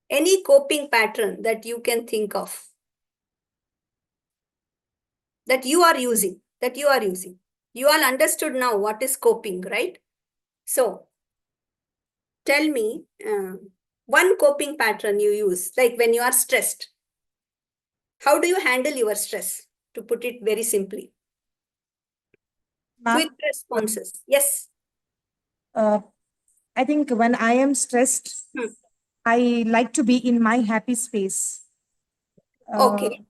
Any coping pattern that you can think of, that you are using, You all understood now what is coping, right? So, tell me one coping pattern you use, like when you are stressed. How do you handle your stress, to put it very simply? Quick responses. Yes. I think when I am stressed, I like to be in my happy space. Okay.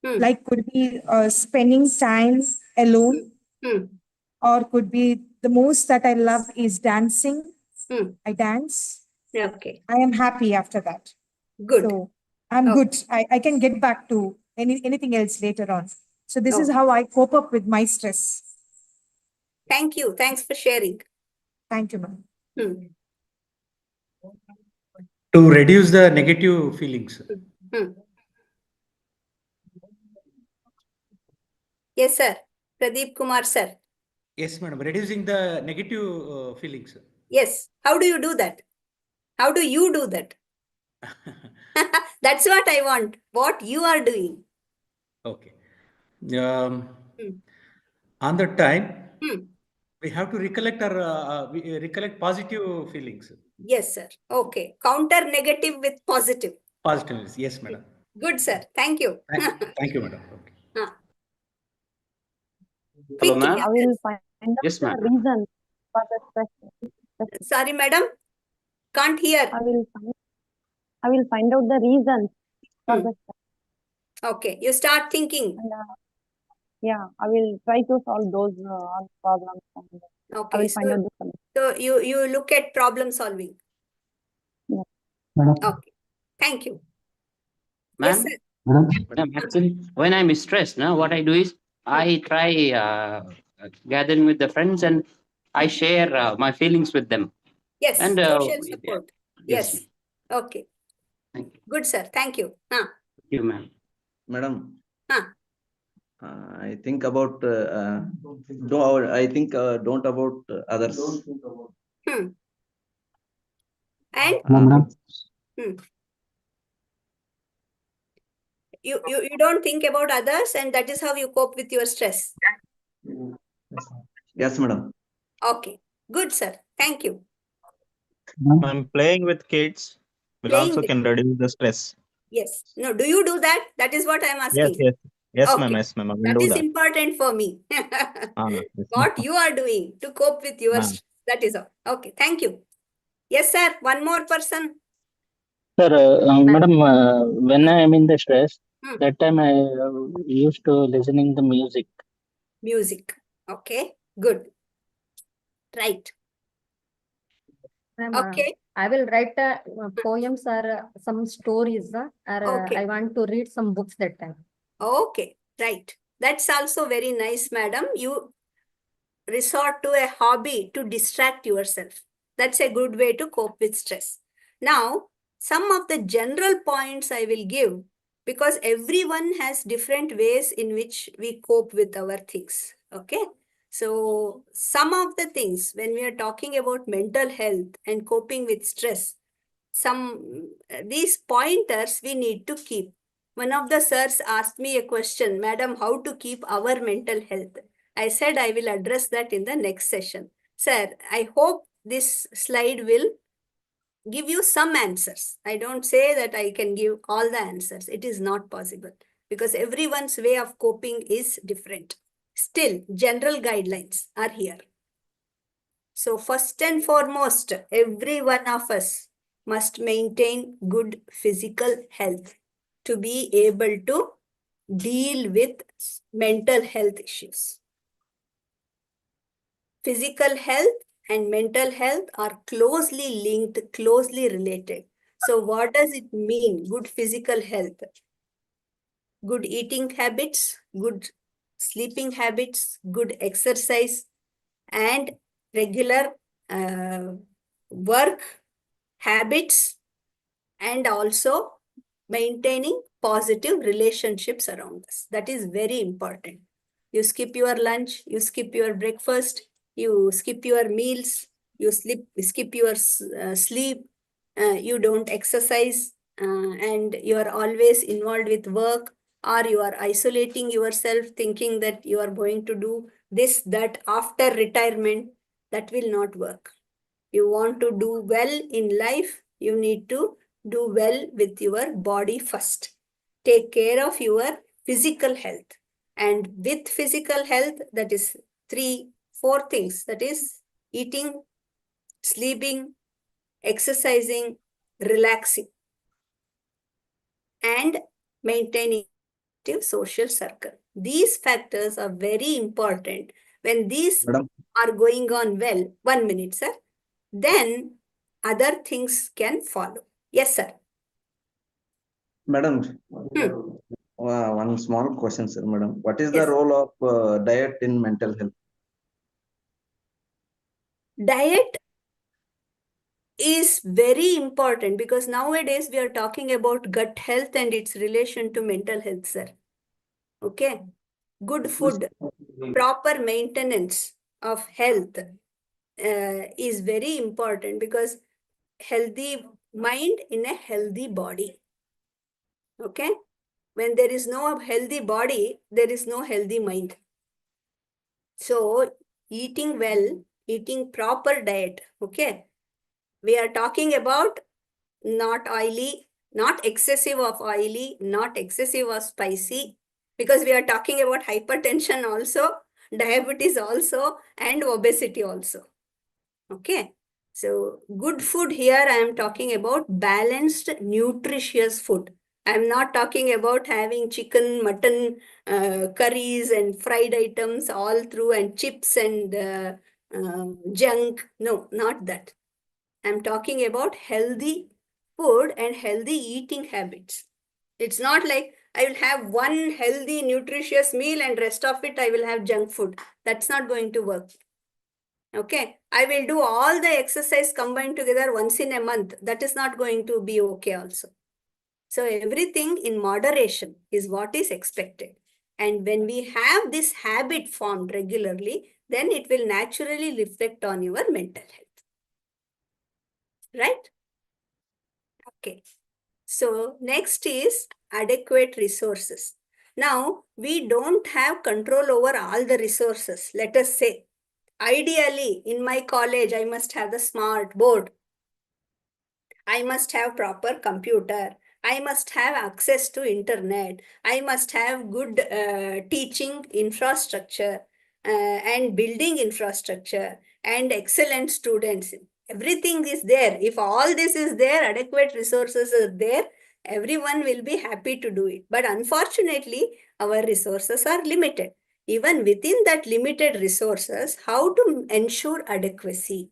Like could be spending time alone, or could be the most that I love is dancing. Hmm. I dance. Okay. I am happy after that. Good. So I'm Okay. good. I can get back to anything else later on. So this is Okay. how I cope up with my stress. Thank you. Thanks for sharing. Thank you, ma'am. Hmm. To reduce the negative feelings. Hmm. Yes, sir. Pradeep Kumar, sir. Yes, madam. Reducing the negative feelings. Yes. How do you do that? How do you do that? That's what I want. What you are doing. Okay. Hmm. On the time, Hmm. we have to recollect we recollect positive feelings. Yes, sir. Okay. Counter negative with positive. Positiveness. Yes, madam. Good, sir. Thank you. Thank you, madam. Okay. Hello, Quick, ma'am. I will find out Yes, the ma'am. reason for the stress. Sorry, madam. Can't hear. I will find out the reason for Hmm. the stress. Okay. You start thinking. And, yeah, I will try to solve those all problems. And I Okay. will find out the solution. So you look at problem solving. Yeah. Okay. Thank you. Yes, Ma'am, sir. madam, actually, when I'm stressed, now what I do is I try gathering with the friends and I share my feelings with them. Yes. And Social support. yes, Yes. Okay. thank Good, sir. Thank you. you, ma'am. Madam, Huh. I think about don't about others. Hmm. And hmm. You don't think about others, and that is how you cope with your stress. Yes, madam. Okay. Good, sir. Thank you. I'm playing with kids will Playing also with can reduce the stress. Yes. No, do you do that? That is what I'm Yes, asking. yes. Yes, ma'am. Okay. Yes, ma'am. I will That do is that. important for me. Yes, What you are doing to cope with your ma'am. stress. That is all. Okay. Thank you. Yes, sir. One more person. Sir, madam, when I am in the stress, Hmm. that time I used to listening the music. Music. Okay. Good. Right. Ma'am, Okay. I will write poems or some stories, or Okay. I want to read some books that time. Okay. Right. That's also very nice, madam. You resort to a hobby to distract yourself. That's a good way to cope with stress. Now, some of the general points I will give, because everyone has different ways in which we cope with our things. Okay. So some of the things when we are talking about mental health and coping with stress, these pointers we need to keep. One of the sirs asked me a question, Madam, how to keep our mental health? I said I will address that in the next session. Sir, I hope this slide will give you some answers. I don't say that I can give all the answers. It is not possible because everyone's way of coping is different. Still, general guidelines are here. So first and foremost, every one of us must maintain good physical health to be able to deal with mental health issues. Physical health and mental health are closely linked, closely related. So what does it mean, good physical health? Good eating habits, good sleeping habits, good exercise, and regular work habits, and also maintaining positive relationships around us. That is very important. You skip your lunch, you skip your breakfast, you skip your meals, you skip your sleep, you don't exercise, and you are always involved with work, or you are isolating yourself thinking that you are going to do this, that after retirement. That will not work. You want to do well in life, you need to do well with your body first. Take care of your physical health. And with physical health, that is 4 things. That is eating, sleeping, exercising, relaxing, and maintaining social circle. These factors are very important When these Madam, are going on well, 1 minute, sir, then other things can follow. Yes, sir. Madam, one small question, sir, madam. What is Yes. the role of diet in mental health? Diet is very important because nowadays we are talking about gut health and its relation to mental health, sir. Okay. Good food, proper maintenance of health is very important because healthy mind in a healthy body. Okay. When there is no healthy body, there is no healthy mind. So eating well, eating proper diet. Okay. We are talking about not oily, not excessive of oily, not excessive of spicy, because we are talking about hypertension also, diabetes also, and obesity also. Okay. So good food here, I am talking about balanced, nutritious food. I am not talking about having chicken, mutton, curries and fried items all through and chips and junk. No, not that. I'm talking about healthy food and healthy eating habits. It's not like I will have one healthy, nutritious meal and rest of it I will have junk food. That's not going to work. Okay. I will do all the exercise combined together once in a month. That is not going to be okay also. So everything in moderation is what is expected. And when we have this habit formed regularly, then it will naturally reflect on your mental health. Right? Okay. So next is adequate resources. Now, we don't have control over all the resources. Let us say, ideally, in my college, I must have the smart board. I must have proper computer. I must have access to internet. I must have good teaching infrastructure and building infrastructure and excellent students. Everything is there. If all this is there, adequate resources are there, everyone will be happy to do it. But unfortunately, our resources are limited. Even within that limited resources, how to ensure adequacy?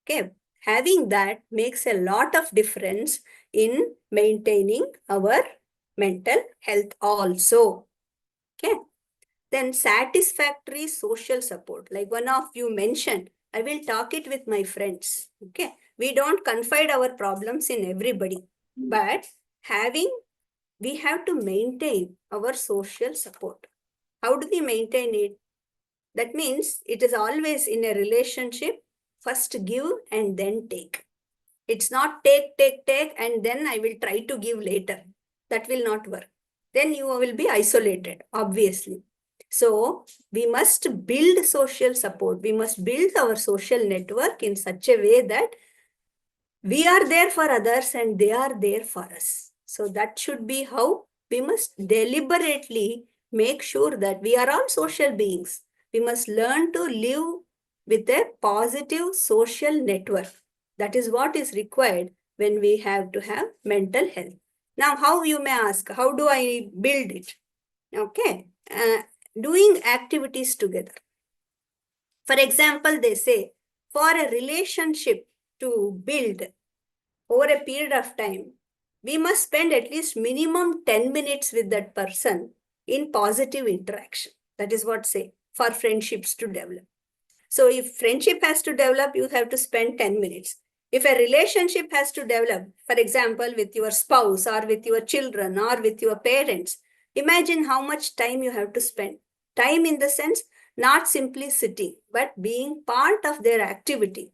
Okay, having that makes a lot of difference in maintaining our mental health also. Okay, then satisfactory social support. Like one of you mentioned, I will talk it with my friends. Okay, we don't confide our problems in everybody, but we have to maintain our social support. How do we maintain it? That means it is always in a relationship, first give and then take. It's not take, and then I will try to give later. That will not work. Then you will be isolated, obviously. So we must build social support. We must build our social network in such a way that we are there for others and they are there for us. So that should be how we must deliberately make sure that we are all social beings. We must learn to live with a positive social network. That is what is required when we have to have mental health. Now, how you may ask, how do I build it? Okay, doing activities together. For example, they say, for a relationship to build over a period of time, we must spend at least minimum 10 minutes with that person in positive interaction. That is what say, for friendships to develop. So if friendship has to develop, you have to spend 10 minutes. If a relationship has to develop, for example, with your spouse or with your children or with your parents, imagine how much time you have to spend. Time in the sense, not simply sitting, but being part of their activity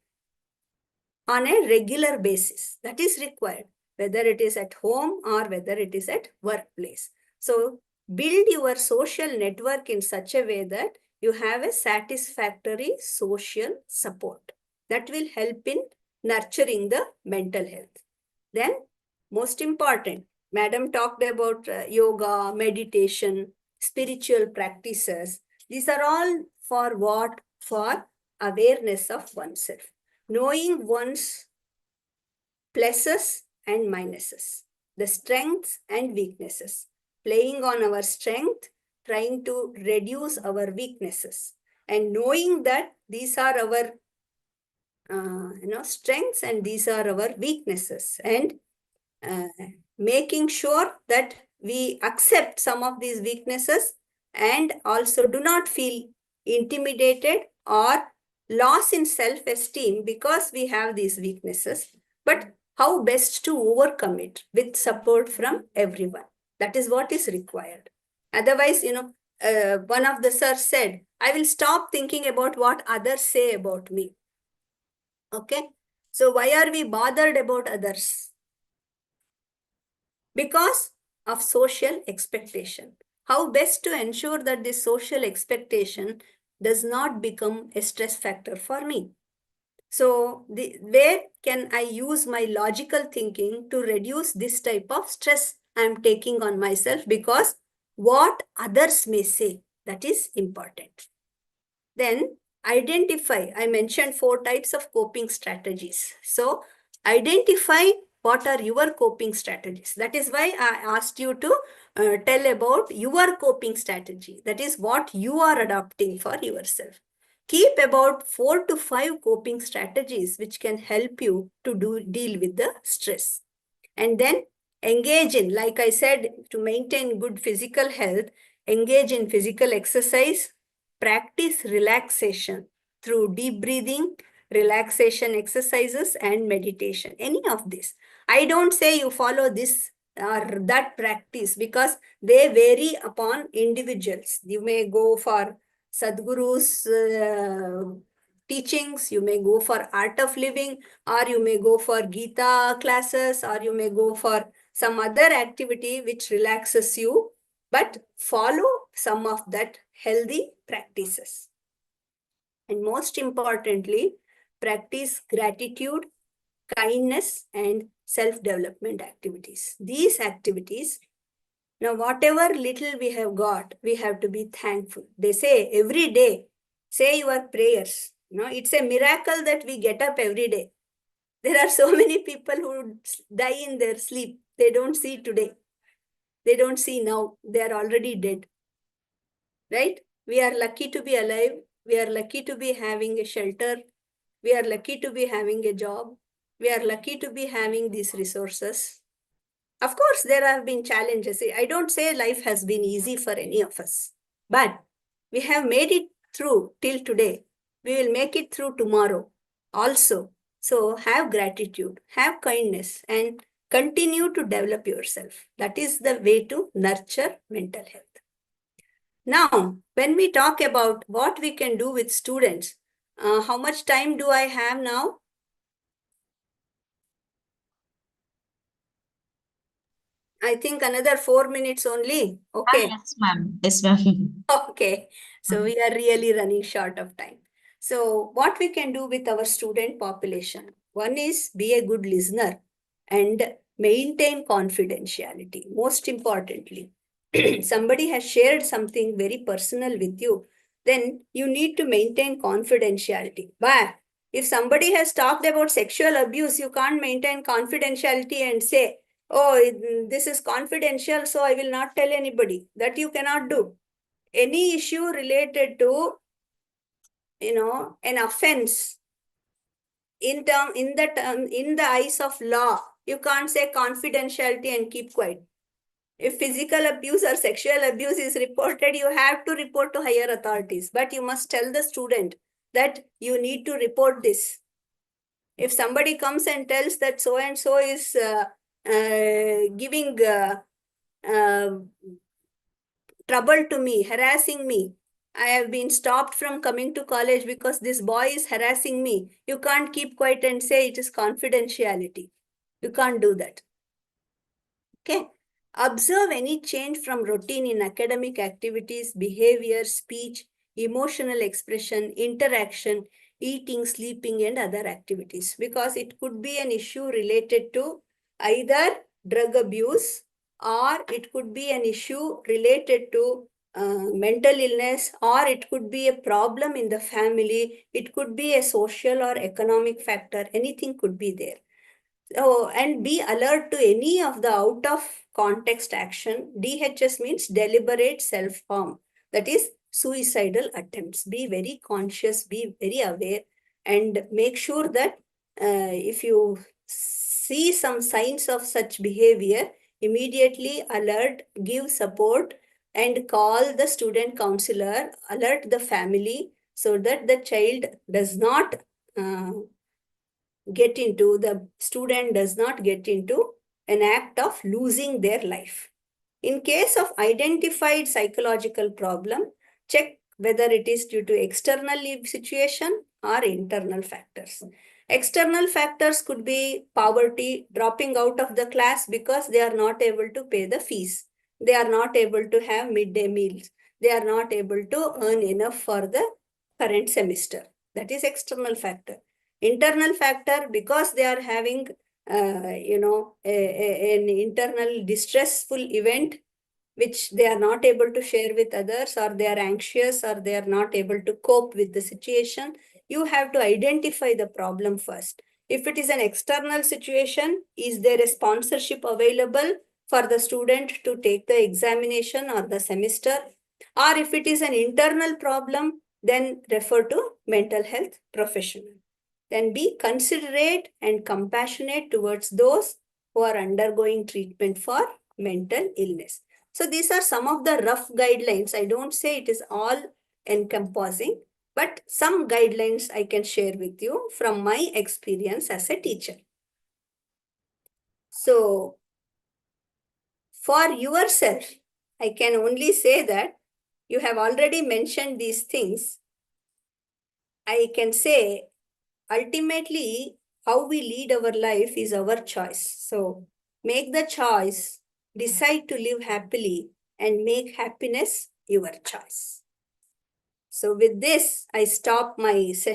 on a regular basis. That is required, whether it is at home or whether it is at workplace. So build your social network in such a way that you have a satisfactory social support. That will help in nurturing the mental health. Then, most important, Madam talked about yoga, meditation, spiritual practices. These are all for what? For awareness of oneself. Knowing one's pluses and minuses, the strengths and weaknesses, playing on our strength, trying to reduce our weaknesses. And knowing that these are our strengths and these are our weaknesses, and making sure that we accept some of these weaknesses and also do not feel intimidated or loss in self-esteem because we have these weaknesses, but how best to overcome it with support from everyone. That is what is required. Otherwise, one of the sirs said, I will stop thinking about what others say about me. Okay. So why are we bothered about others? Because of social expectation. How best to ensure that this social expectation does not become a stress factor for me? So where can I use my logical thinking to reduce this type of stress I'm taking on myself, because what others may say, that is important. Then identify, I mentioned 4 types of coping strategies. So identify what are your coping strategies. That is why I asked you to tell about your coping strategy. That is what you are adopting for yourself. Keep about 4 to 5 coping strategies which can help you to deal with the stress. And then engage in, like I said, to maintain good physical health, engage in physical exercise, practice relaxation through deep breathing, relaxation exercises, and meditation. Any of this. I don't say you follow this or that practice because they vary upon individuals. You may go for Sadhguru's teachings, you may go for art of living, or you may go for Gita classes, or you may go for some other activity which relaxes you, but follow some of that healthy practices. And most importantly, practice gratitude, kindness, and self-development activities. These activities, now whatever little we have got, we have to be thankful. They say every day, say your prayers. It's a miracle that we get up every day. There are so many people who die in their sleep. They don't see today. They don't see now. They are already dead. Right? We are lucky to be alive. We are lucky to be having a shelter. We are lucky to be having a job. We are lucky to be having these resources. Of course, there have been challenges. I don't say life has been easy for any of us, but we have made it through till today. We will make it through tomorrow also. So have gratitude, have kindness, and continue to develop yourself. That is the way to nurture mental health. Now, when we talk about what we can do with students, how much time do I have now? I think another 4 minutes only. Okay. Yes, ma'am. Yes, ma'am. Okay. So we are really running short of time. So what we can do with our student population? One is be a good listener and maintain confidentiality. Most importantly, somebody has shared something very personal with you, then you need to maintain confidentiality. But if somebody has talked about sexual abuse, you can't maintain confidentiality and say, oh, this is confidential, so I will not tell anybody. That you cannot do. Any issue related to, an offense in the eyes of law, you can't say confidentiality and keep quiet. If physical abuse or sexual abuse is reported, you have to report to higher authorities, but you must tell the student that you need to report this. If somebody comes and tells that so and so is giving trouble to me, harassing me, I have been stopped from coming to college because this boy is harassing me, you can't keep quiet and say it is confidentiality. You can't do that. Okay. Observe any change from routine in academic activities, behavior, speech, emotional expression, interaction, eating, sleeping, and other activities, because it could be an issue related to either drug abuse, or it could be an issue related to mental illness, or it could be a problem in the family. It could be a social or economic factor. Anything could be there. Oh, and be alert to any of the out of context action. DHS means deliberate self-harm. That is suicidal attempts. Be very conscious, be very aware, and make sure that if you see some signs of such behavior, immediately alert, give support, and call the student counselor, alert the family, so that the child does not the student does not get into an act of losing their life. In case of identified psychological problem, check whether it is due to external situation or internal factors. External factors could be poverty, dropping out of the class because they are not able to pay the fees. They are not able to have midday meals. They are not able to earn enough for the current semester. That is external factor. Internal factor, because they are having an internal distressful event which they are not able to share with others, or they are anxious, or they are not able to cope with the situation. You have to identify the problem first. If it is an external situation, is there a sponsorship available for the student to take the examination or the semester? Or if it is an internal problem, then refer to mental health professional. Then be considerate and compassionate towards those who are undergoing treatment for mental illness. So these are some of the rough guidelines. I don't say it is all encompassing, but some guidelines I can share with you from my experience as a teacher. So for yourself, I can only say that you have already mentioned these things. I can say ultimately, how we lead our life is our choice. So make the choice, decide to live happily, and make happiness your choice. So with this, I stop my session.